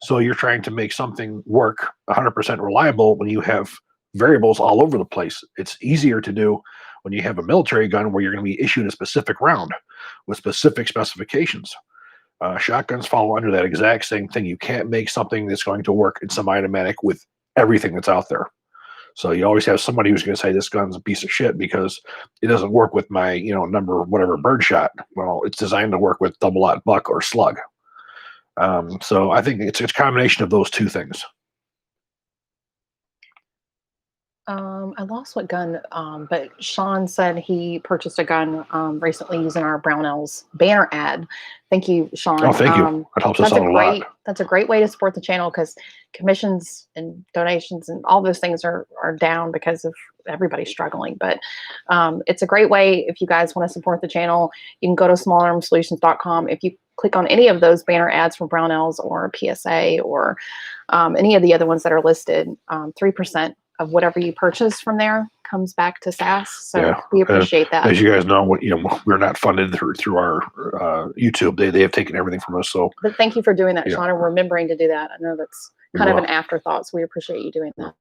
So you're trying to make something work 100% reliable when you have variables all over the place. It's easier to do when you have a military gun where you're going to be issued a specific round with specific specifications. Shotguns follow under that exact same thing. You can't make something that's going to work in semi-automatic with everything that's out there. So you always have somebody who's going to say this gun's a piece of shit because it doesn't work with my, number whatever birdshot. Well, it's designed to work with double-aught buck or slug. So I think it's a combination of those two things. I lost what gun, but Sean said he purchased a gun recently using our Brownells banner ad. Thank you, Sean. Oh, thank you. That helps us out a lot. That's a great way to support the channel because commissions and donations and all those things are down because of everybody struggling. But it's a great way if you guys want to support the channel. You can go to smallarmsolutions.com. If you click on any of those banner ads for Brownells or PSA or any of the other ones that are listed, 3% of whatever you purchase from there comes back to SAS. So yeah, we appreciate that. As you guys know, we're not funded through our YouTube. They have taken everything from us. So, but thank you for doing that, Sean, and remembering to do that. I know that's kind of an afterthought, so we appreciate you doing that.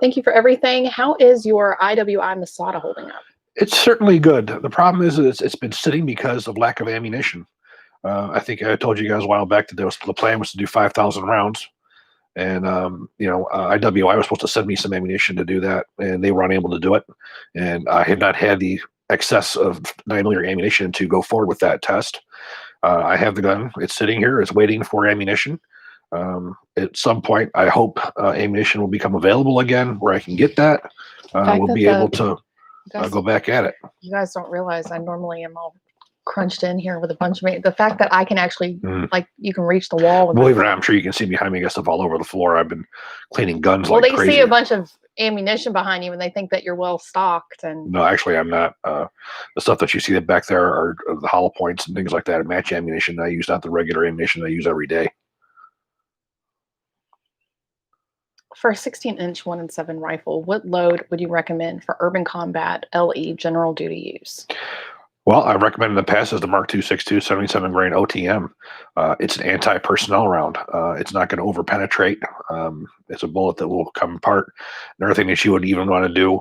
Thank you for everything. How is your IWI Masada holding up? It's certainly good. The problem is it's been sitting because of lack of ammunition. I think I told you guys a while back that the plan was to do 5,000 rounds. And, IWI was supposed to send me some ammunition to do that, and they were unable to do it. And I had not had the excess of 9mm ammunition to go forward with that test. I have the gun. It's sitting here. It's waiting for ammunition. At some point, I hope ammunition will become available again where I can get that. We'll be able to go back at it. You guys don't realize I normally am all crunched in here with a bunch of the fact that I can actually you can reach the wall. Believe it or not, I'm sure you can see behind me. I got stuff all over the floor. I've been cleaning guns like crazy. Well, they see a bunch of ammunition behind you and they think that you're well stocked. And no, actually, I'm not. The stuff that you see back there are the hollow points and things like that. Match ammunition I use, not the regular ammunition I use every day. For a 16-inch 1-7 rifle, what load would you recommend for urban combat, LE, general duty use? Well, I recommend in the past is the Mark II 6.2 77 grain OTM. It's an anti-personnel round. It's not going to over-penetrate. It's a bullet that will come apart. Another thing that you would even want to do,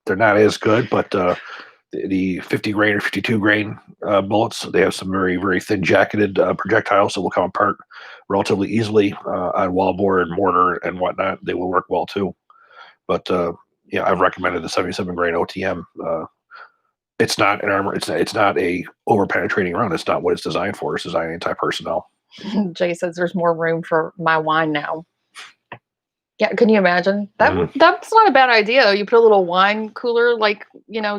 they're not as good, but the 50 grain or 52 grain bullets, they have some very, very thin jacketed projectiles that will come apart relatively easily on wallbore and mortar and whatnot. They will work well too. But I've recommended the 77 grain OTM. It's not an armor. It's not a over penetrating round. It's not what it's designed for. It's designed anti-personnel. Jay says there's more room for my wine now. Yeah, can you imagine that? That's not a bad idea though. You put a little wine cooler,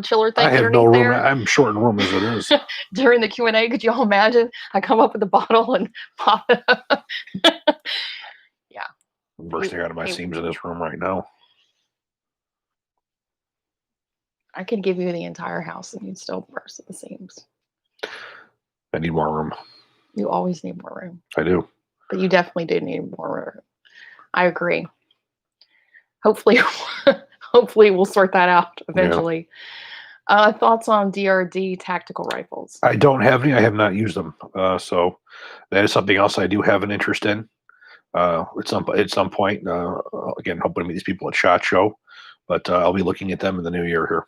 chiller thing. I have no room. There. I'm short in room as it is. During the Q&A, could you all imagine? I come up with a bottle and pop it up. Yeah. I'm bursting out of my seams in this room right now. I could give you the entire house and you'd still burst at the seams. I need more room. You always need more room. I do. But you definitely do need more room. I agree. Hopefully hopefully we'll sort that out Yeah. eventually. Thoughts on DRD tactical rifles? I don't have any. I have not used them. So that is something else I do have an interest in. At some point, again, hoping to meet these people at SHOT Show, but I'll be looking at them in the new year here.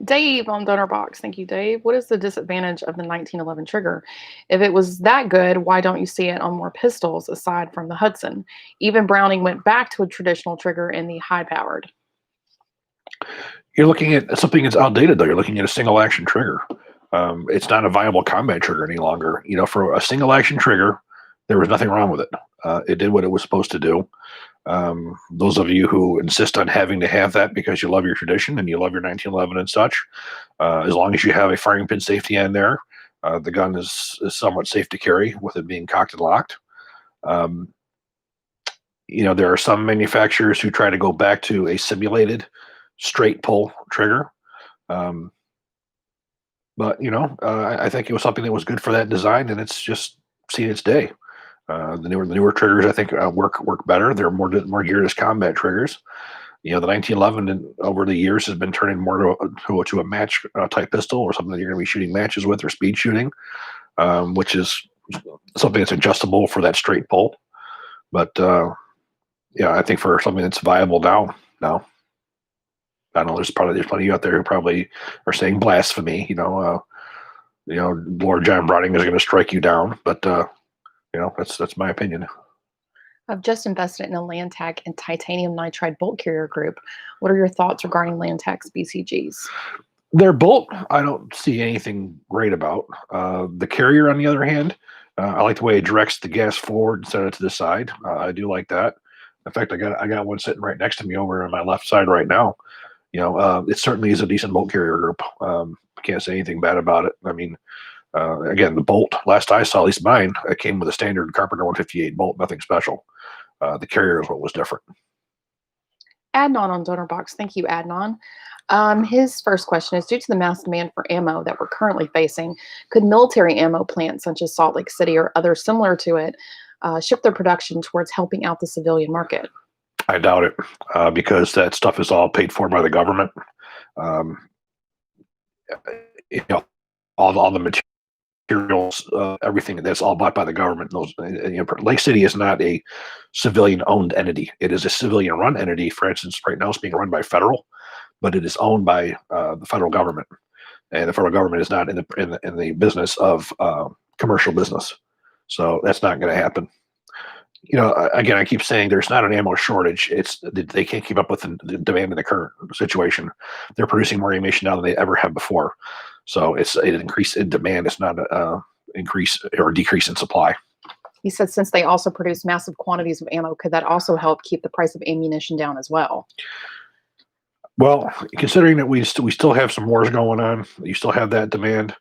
Dave on Donor Box. Thank you, Dave. What is the disadvantage of the 1911 trigger? If it was that good, why don't you see it on more pistols aside from the Hudson? Even Browning went back to a traditional trigger in the high powered. You're looking at something that's outdated, though. You're looking at a single action trigger. It's not a viable combat trigger any longer. For a single action trigger, there was nothing wrong with it. It did what it was supposed to do. Those of you who insist on having to have that because you love your tradition and you love your 1911 and such, as long as you have a firing pin safety in there, the gun is somewhat safe to carry with it being cocked and locked. Um, there are some manufacturers who try to go back to a simulated straight pull trigger. Um, but I think it was something that was good for that design, and it's just seen its day. The newer triggers, I think, work better. They're more geared as combat triggers. The 1911 over the years has been turning more to a match type pistol, or something that you're going to be shooting matches with, or speed shooting, which is something that's adjustable for that straight pull. But yeah, I think for something that's viable now, no. I know there's plenty of you out there who probably are saying blasphemy. Lord John Browning is going to strike you down, but that's my opinion. I've just invested in a Landtech and titanium nitride bolt carrier group. What are your thoughts regarding Landtech's BCGs? Their bolt, I don't see anything great about. The carrier, on the other hand, I like the way it directs the gas forward instead of to the side. I do like that. In fact, I got one sitting right next to me over on my left side right now. It certainly is a decent bolt carrier group. I can't say anything bad about it. I mean, again, the bolt, last I saw, at least mine, it came with a standard Carpenter 158 bolt, nothing special. The carrier is what was different. Adnan on Donor Box. Thank you, Adnan. His first question is, due to the mass demand for ammo that we're currently facing, could military ammo plants such as Salt Lake City or others similar to it shift their production towards helping out the civilian market? I doubt it, because that stuff is all paid for by the government. Um, you know, all the materials, everything that's all bought by the government. Lake City is not a civilian-owned entity; it is a civilian-run entity. For instance, right now it's being run by federal, but it is owned by the federal government, and the federal government is not in the business of commercial business. So that's not going to happen. Again, I keep saying there's not an ammo shortage. It's they can't keep up with the demand in the current situation. They're producing more ammunition now than they ever have before. So it's an increase in demand. It's not an increase or decrease in supply. He said since they also produce massive quantities of ammo, could that also help keep the price of ammunition down as well? Well, considering that we still have some wars going on, you still have that demand,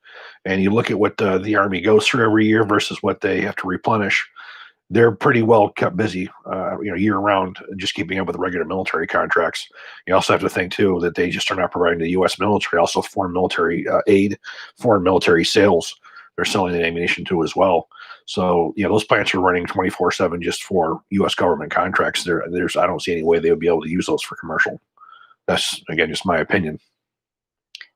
and you look at what the Army goes through every year versus what they have to replenish. They're pretty well kept busy, year round, just keeping up with regular military contracts. You also have to think too that they just are not providing the U.S. military, also foreign military aid, foreign military sales. They're selling the ammunition to as well. So those plants are running 24/7 just for U.S. government contracts. I don't see any way they would be able to use those for commercial. That's again just my opinion.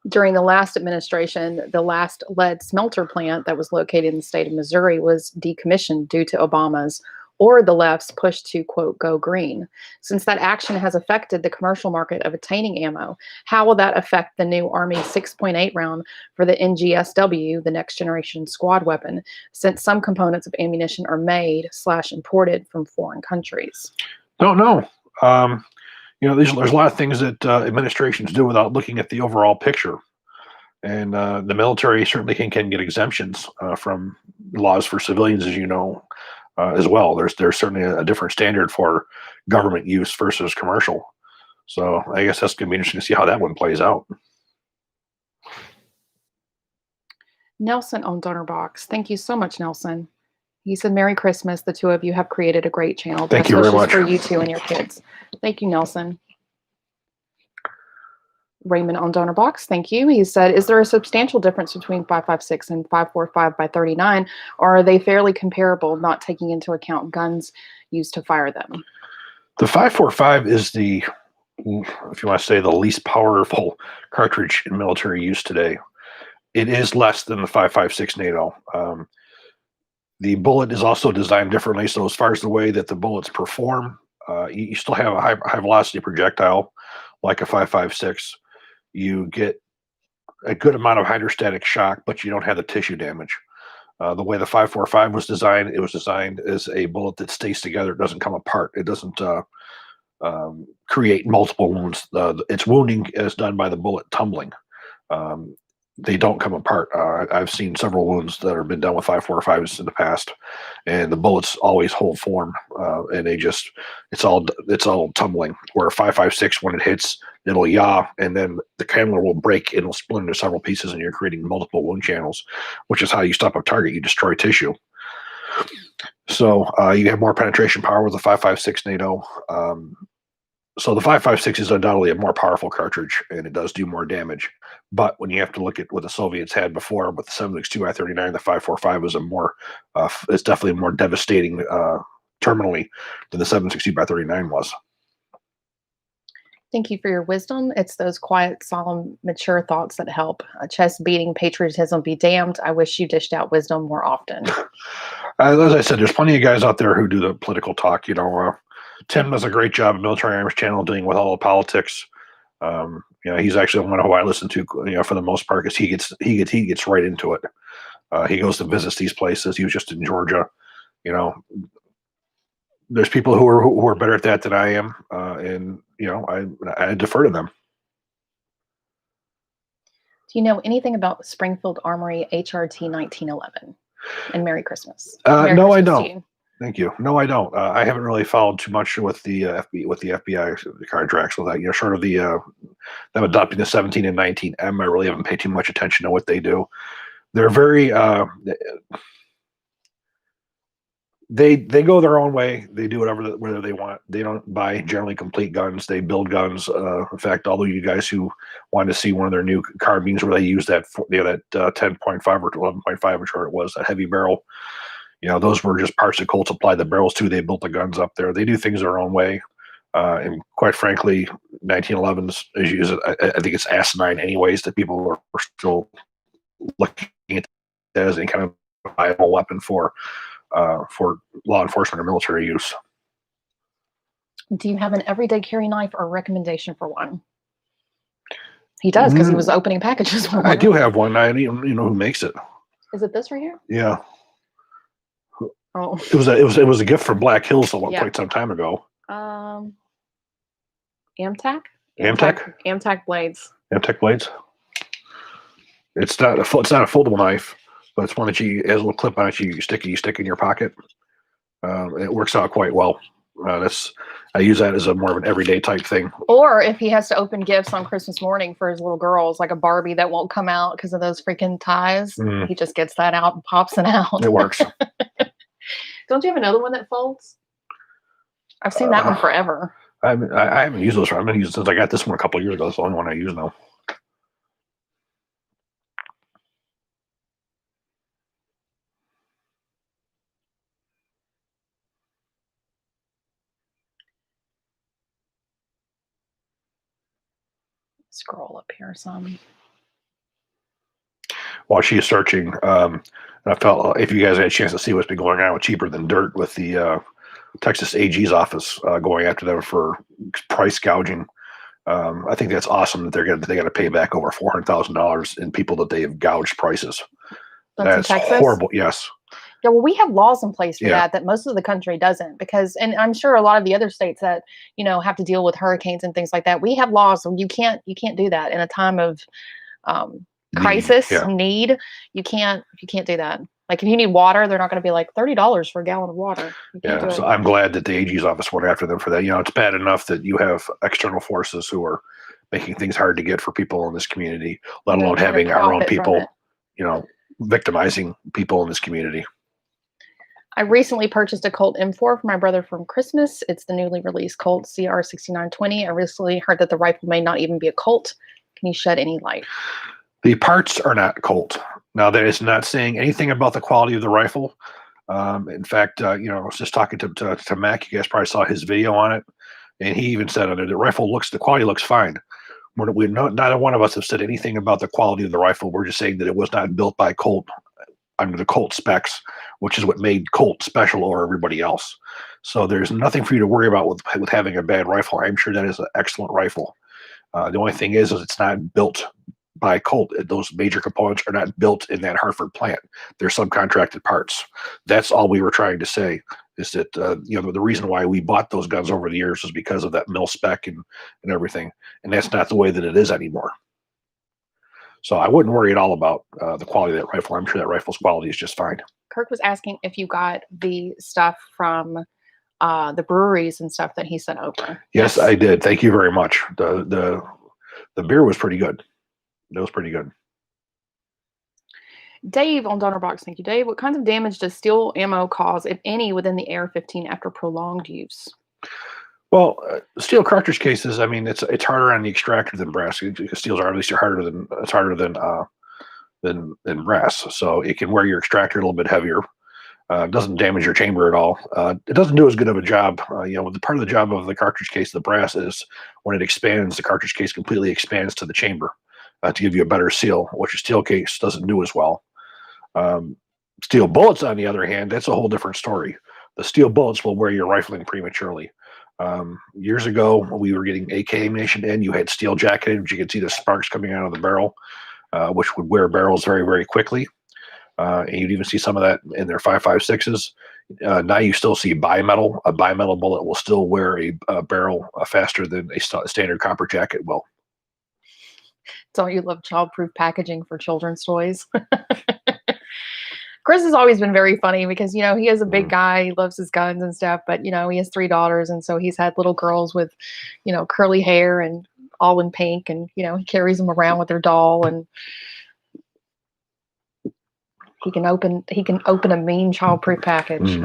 During the last administration, the last lead smelter plant that was located in the state of Missouri was decommissioned due to Obama's or the left's push to, quote, go green. Since that action has affected the commercial market of attaining ammo, how will that affect the new Army 6.8 round for the NGSW, the next generation squad weapon, since some components of ammunition are made/imported from foreign countries? Don't know. There's a lot of things that administrations do without looking at the overall picture. And the military certainly can get exemptions from laws for civilians, as you know, as well. There's certainly a different standard for government use versus commercial. So I guess that's going to be interesting to see how that one plays out. Nelson on Donor Box. Thank you so much, Nelson. He said, Merry Christmas. The two of you have created a great channel. Thank you very much. For you two and your kids. Thank you, Nelson. Raymond on Donor Box, thank you. He said, "Is there a substantial difference between 5.56 and 5.45 by 39, or are they fairly comparable, not taking into account guns used to fire them?" The 5.45 is the, if you want to say, the least powerful cartridge in military use today. It is less than the 5.56 NATO. The bullet is also designed differently. So as far as the way that the bullets perform, you still have a high velocity projectile like a 5.56. You get a good amount of hydrostatic shock, but you don't have the tissue damage. The way the 5.45 was designed, it was designed as a bullet that stays together. It doesn't come apart. It doesn't create multiple wounds. Its wounding is done by the bullet tumbling. Um, they don't come apart. I've seen several wounds that have been done with 5.45s in the past, and the bullets always hold form, and it's all tumbling. Where 5.56, when it hits, it'll yaw, and then the cannula will break and it'll split into several pieces, and you're creating multiple wound channels, which is how you stop a target. You destroy tissue. So you have more penetration power with the 5.56 NATO. So the 5.56 is undoubtedly a more powerful cartridge, and it does do more damage. But when you have to look at what the Soviets had before with the 7.62 I-39, the 5.45 is it's definitely more devastating terminally than the 7.62 by 39 was. Thank you for your wisdom. It's those quiet, solemn, mature thoughts that help. Chest beating, patriotism be damned. I wish you dished out wisdom more often. As I said, there's plenty of guys out there who do the political talk. Tim does a great job of Military Irish Channel dealing with all the politics. He's actually one who I listen to, for the most part, because he gets right into it. He goes to visit these places. He was just in Georgia. There's people who are better at that than I am, and I defer to them. Do you know anything about Springfield Armory HRT 1911? And Merry Christmas. No, I don't. Thank you. No, I don't. I haven't really followed too much with the FBI contracts with that. Short of them adopting the 17 and 19M, I really haven't paid too much attention to what they do. They're very they go their own way. They do whatever they want. They don't buy generally complete guns. They build guns. In fact, all of you guys who wanted to see one of their new carbines where they use that 10.5 or 11.5, whichever it was, that heavy barrel. Those were just parts that Colt supplied the barrels to. They built the guns up there. They do things their own way. And quite frankly, 1911s, I think it's asinine anyways that people are still looking at that as any kind of viable weapon for law enforcement or military use. Do you have an everyday carry knife or recommendation for one? He does, because he was opening packages. I do have one. I you know who makes it. Is it this right here? Yeah. Oh. It was a gift from Black Hills quite some time ago. Amtac? Amtac? Amtac blades. Amtac blades. It's not a foldable knife, but it's one that has a little clip on it. You stick in your pocket. It works out quite well. I use that as more of an everyday type thing. Or if he has to open gifts on Christmas morning for his little girls, like a Barbie that won't come out because of those freaking ties, he just gets that out and pops it out. It works. Don't you have another one that folds? I've seen that one forever. I haven't used those. I've been using since I got this one a couple of years ago. It's the only one I use now. Scroll up here some. While she's searching, I felt if you guys had a chance to see what's been going on with Cheaper Than Dirt with the Texas AG's office going after them for price gouging. I think that's awesome that they got to pay back over $400,000 in people that they have gouged prices. That's horrible. Yes. Yeah, well, we have laws in place for that most of the country doesn't, and I'm sure a lot of the other states that have to deal with hurricanes and things like that. We have laws, so you can't do that in a time of crisis need. You can't do that. Like if you need water, they're not going to be like $30 for a gallon of water. Yeah, so I'm glad that the AG's office went after them for that. It's bad enough that you have external forces who are making things hard to get for people in this community, let alone having our own people, victimizing people in this community. I recently purchased a Colt M4 for my brother from Christmas. It's the newly released Colt CR6920. I recently heard that the rifle may not even be a Colt. Can you shed any light? The parts are not Colt. Now, that is not saying anything about the quality of the rifle. In fact, I was just talking to Mac. You guys probably saw his video on it, and he even said on it, the quality looks fine. Neither one of us have said anything about the quality of the rifle. We're just saying that it was not built by Colt under the Colt specs, which is what made Colt special over everybody else. So there's nothing for you to worry about with having a bad rifle. I'm sure that is an excellent rifle. The only thing is it's not built by Colt. Those major components are not built in that Hartford plant. They're subcontracted parts. That's all we were trying to say, is that the reason why we bought those guns over the years was because of that mil spec and everything. And that's not the way that it is anymore. So I wouldn't worry at all about the quality of that rifle. I'm sure that rifle's quality is just fine. Kirk was asking if you got the stuff from the breweries and stuff that he sent over. Yes, I did. Thank you very much. The beer was pretty good. It was pretty good. Dave on Donor Box. Thank you, Dave. What kinds of damage does steel ammo cause, if any, within the AR-15 after prolonged use? Well, steel cartridge cases. I mean, it's harder on the extractor than brass. Steels are obviously harder than brass, so it can wear your extractor a little bit heavier. It doesn't damage your chamber at all. It doesn't do as good of a job. The part of the job of the cartridge case, the brass, is when it expands, the cartridge case completely expands to the chamber to give you a better seal, which a steel case doesn't do as well. Steel bullets, on the other hand, that's a whole different story. The steel bullets will wear your rifling prematurely. Years ago, when we were getting AK ammunition in, you had steel jacketed, you could see the sparks coming out of the barrel, which would wear barrels very, very quickly. And you'd even see some of that in their 5.56s. Now you still see bimetal. A bimetal bullet will still wear a barrel faster than a standard copper jacket will. Don't you love childproof packaging for children's toys? Chris has always been very funny because, he is a big guy, he loves his guns and stuff, but, he has 3 daughters. And so he's had little girls with, curly hair and all in pink. And, he carries them around with their doll, and he can open a mean childproof package.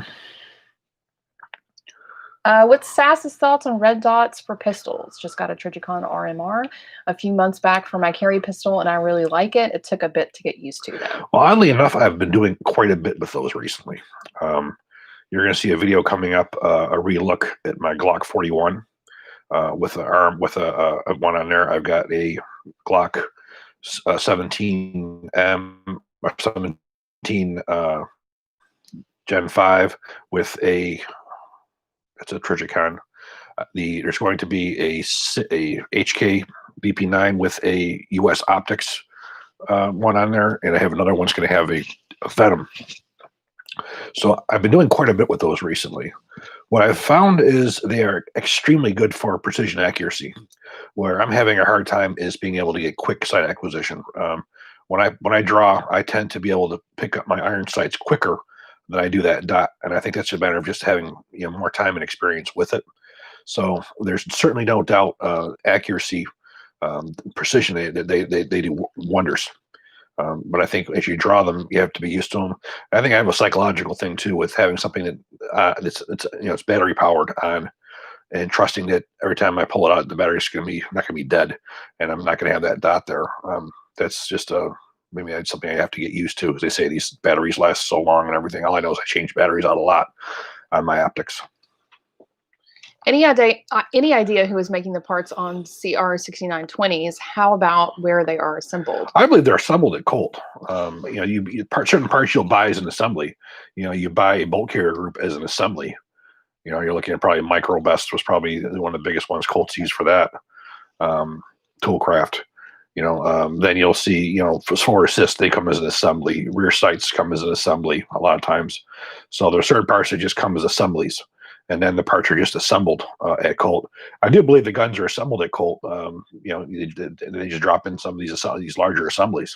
What's Sass's thoughts on red dots for pistols? Just got a Trijicon RMR a few months back for my carry pistol, and I really like it. It took a bit to get used to, though. Well, oddly enough, I've been doing quite a bit with those recently. You're going to see a video coming up, a relook at my Glock 41 with a one on there. I've got a Glock 17M or 17 Gen 5 with it's a Trijicon. There's going to be a HK BP9 with a US optics one on there, and I have another one's going to have a Venom. So I've been doing quite a bit with those recently. What I've found is they are extremely good for precision accuracy. Where I'm having a hard time is being able to get quick sight acquisition. When I draw, I tend to be able to pick up my iron sights quicker than I do that dot, and I think that's a matter of just having more time and experience with it. So there's certainly no doubt accuracy, precision. They do wonders. But I think as you draw them, you have to be used to them. I think I have a psychological thing too with having something that it's battery powered on, and trusting that every time I pull it out, the battery's not going to be dead, and I'm not going to have that dot there. That's just maybe that's something I have to get used to. As they say, these batteries last so long and everything. All I know is I change batteries out a lot on my optics. Any idea who is making the parts on CR6920s? How about where they are assembled? I believe they're assembled at Colt. Certain parts you'll buy as an assembly. You buy a bolt carrier group as an assembly. You're looking at probably Microbest was probably one of the biggest ones Colt's used for that. Toolcraft. Then you'll see, for assist, they come as an assembly. Rear sights come as an assembly a lot of times. So there are certain parts that just come as assemblies, and then the parts are just assembled at Colt. I do believe the guns are assembled at Colt. They just drop in some of these larger assemblies.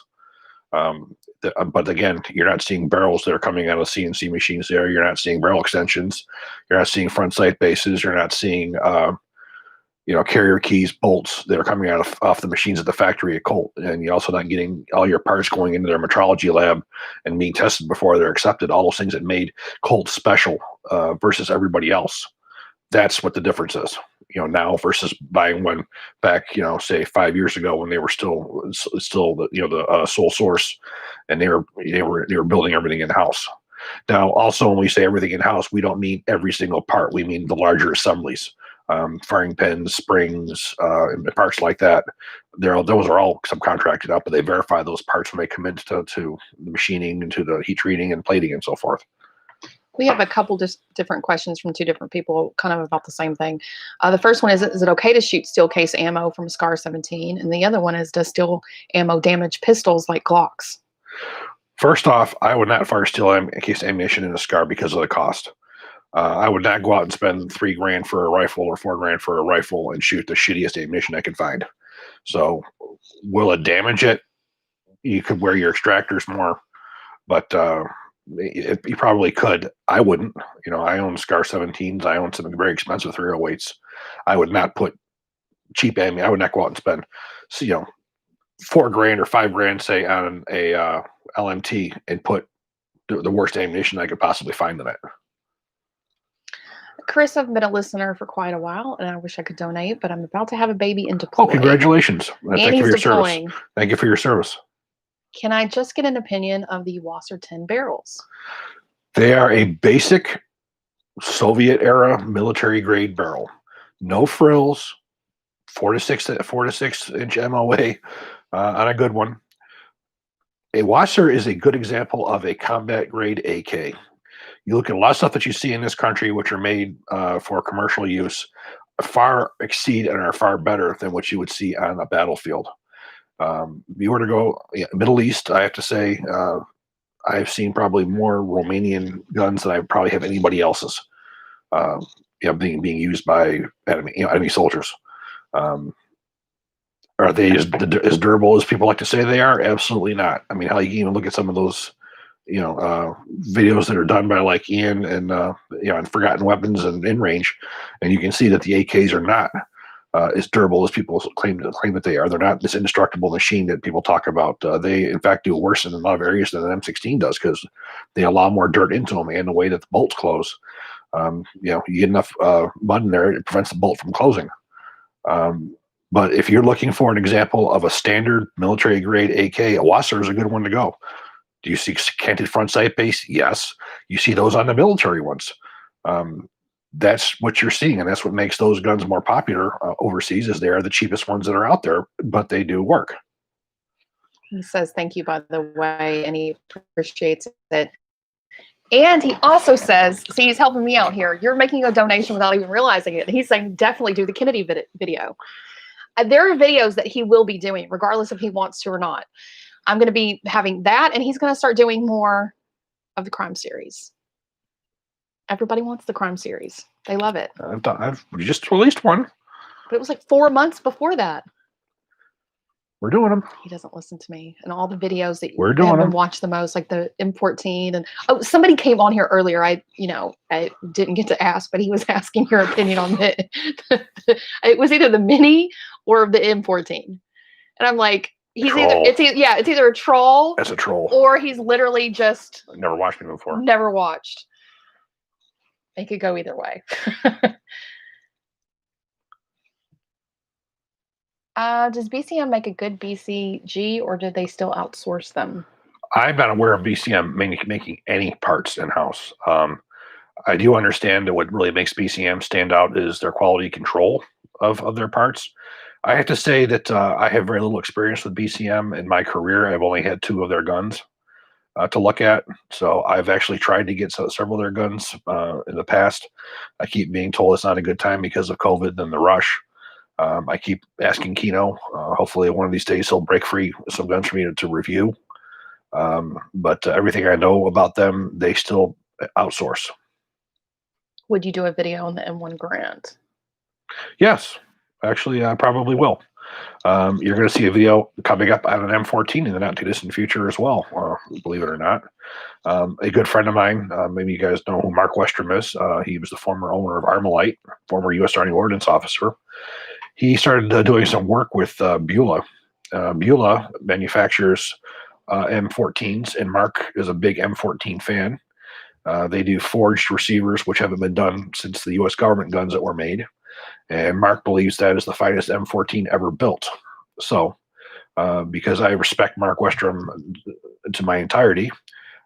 But again, you're not seeing barrels that are coming out of CNC machines there. You're not seeing barrel extensions. You're not seeing front sight bases. You're not seeing carrier keys, bolts that are coming out off the machines at the factory at Colt. And you're also not getting all your parts going into their metrology lab and being tested before they're accepted. All those things that made Colt special versus everybody else. That's what the difference is, now versus buying one back, say 5 years ago when they were still the sole source, and they were building everything in house. Now, also, when we say everything in house, we don't mean every single part. We mean the larger assemblies, firing pins, springs, and parts like that. Those are all subcontracted out, but they verify those parts when they come into to the machining, into the heat treating and plating and so forth. We have a couple just different questions from two different people, kind of about the same thing. The first one is it okay to shoot steel case ammo from SCAR 17? And the other one is, does steel ammo damage pistols like Glocks? First off, I would not fire steel case ammunition in a SCAR because of the cost. I would not go out and spend $3,000 for a rifle or $4,000 for a rifle and shoot the shittiest ammunition I can find. So, will it damage it? You could wear your extractors more, but you probably could. I wouldn't. I own SCAR 17s. I own some very expensive 308s. I would not put cheap ammunition. I would not go out and spend, $4,000 or $5,000, say, on a LMT and put the worst ammunition I could possibly find in it. Chris, I've been a listener for quite a while, and I wish I could donate, but I'm about to have a baby and deploy. Oh, congratulations! Thank you for your deploying. service. Thank you for your service. Can I just get an opinion of the Wasser 10 barrels? They are a basic Soviet era military grade barrel. No frills, 4 to 6 inch MOA on a good one. A Wasser is a good example of a combat grade AK. You look at a lot of stuff that you see in this country, which are made for commercial use, far exceed and are far better than what you would see on a battlefield. You were to go Middle East, I have to say, I've seen probably more Romanian guns than I probably have anybody else's. Being used by enemy soldiers. Are they as durable as people like to say they are? Absolutely not. I mean, hell, you can even look at some of those, videos that are done by like Ian and Forgotten Weapons and In Range, and you can see that the AKs are not as durable as people claim that they are. They're not this indestructible machine that people talk about. They, in fact, do worse in a lot of areas than an M16 does because they allow more dirt into them and the way that the bolts close. You get enough mud in there, it prevents the bolt from closing. But if you're looking for an example of a standard military grade AK, a Wasser is a good one to go. Do you see canted front sight base? Yes. You see those on the military ones. That's what you're seeing, and that's what makes those guns more popular overseas. Is they are the cheapest ones that are out there, but they do work. He says thank you, by the way, and he appreciates it. And he also says, see, he's helping me out here. You're making a donation without even realizing it. He's saying definitely do the Kennedy video. There are videos that he will be doing, regardless if he wants to or not. I'm going to be having that, and he's going to start doing more of the crime series. Everybody wants the crime series. They love it. I've just released one. But it was like 4 months before that. We're doing them. He doesn't listen to me. And all the videos that we're doing them. Watch the most, like the M14. And somebody came on here earlier. I didn't get to ask, but he was asking your opinion on it. It was either the Mini or the M14. And I'm like, it's either a troll. That's a troll. Or he's literally just never watched me before. Never watched. It could go either way. Does BCM make a good BCG, or did they still outsource them? I'm not aware of BCM making any parts in-house. I do understand that what really makes BCM stand out is their quality control of their parts. I have to say that I have very little experience with BCM in my career. I've only had 2 of their guns to look at. So I've actually tried to get several of their guns in the past. I keep being told it's not a good time because of COVID and the rush. I keep asking Kino. Hopefully one of these days he'll break free some guns for me to review. But everything I know about them, they still outsource. Would you do a video on the M1 Grant? Yes, actually, I probably will. You're going to see a video coming up on an M14 in the not too distant future as well, believe it or not. A good friend of mine, maybe you guys know who Mark Westrom is. He was the former owner of Armalite, former U.S. Army Ordnance Officer. He started doing some work with Beulah. Beulah manufactures M14s, and Mark is a big M14 fan. They do forged receivers, which haven't been done since the U.S. government guns that were made. And Mark believes that is the finest M14 ever built. So, because I respect Mark Westrom to my entirety,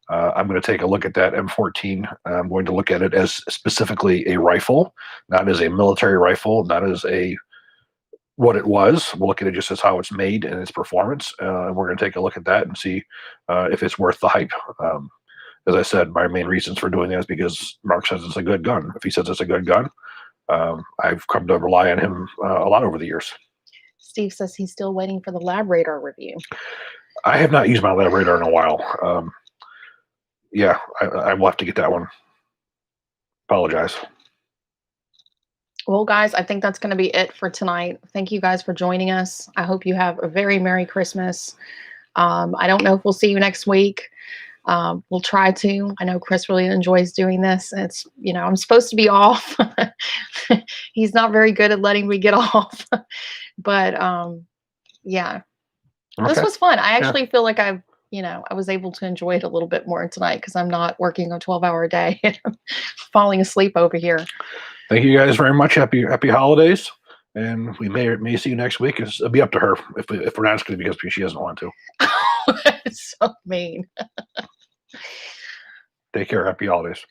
I'm going to take a look at that M14. I'm going to look at it as specifically a rifle, not as a military rifle, not as a what it was. We'll look at it just as how it's made and its performance. And we're going to take a look at that and see if it's worth the hype. As I said, my main reasons for doing that is because Mark says it's a good gun. If he says it's a good gun, I've come to rely on him a lot over the years. Steve says he's still waiting for the lab radar review. I have not used my lab radar in a while. Yeah, I will have to get that one. Apologize. Well, guys, I think that's going to be it for tonight. Thank you guys for joining us. I hope you have a very Merry Christmas. I don't know if we'll see you next week. We'll try to. I know Chris really enjoys doing this. It's, I'm supposed to be off. He's not very good at letting me get off. But yeah, this was fun. I actually feel like I was able to enjoy it a little bit more tonight because I'm not working a 12-hour day. I'm falling asleep over here. Thank you guys very much. Happy holidays. And we may see you next week. It'll be up to her if we're not going to because she doesn't want to. It's so mean. Take care. Happy holidays.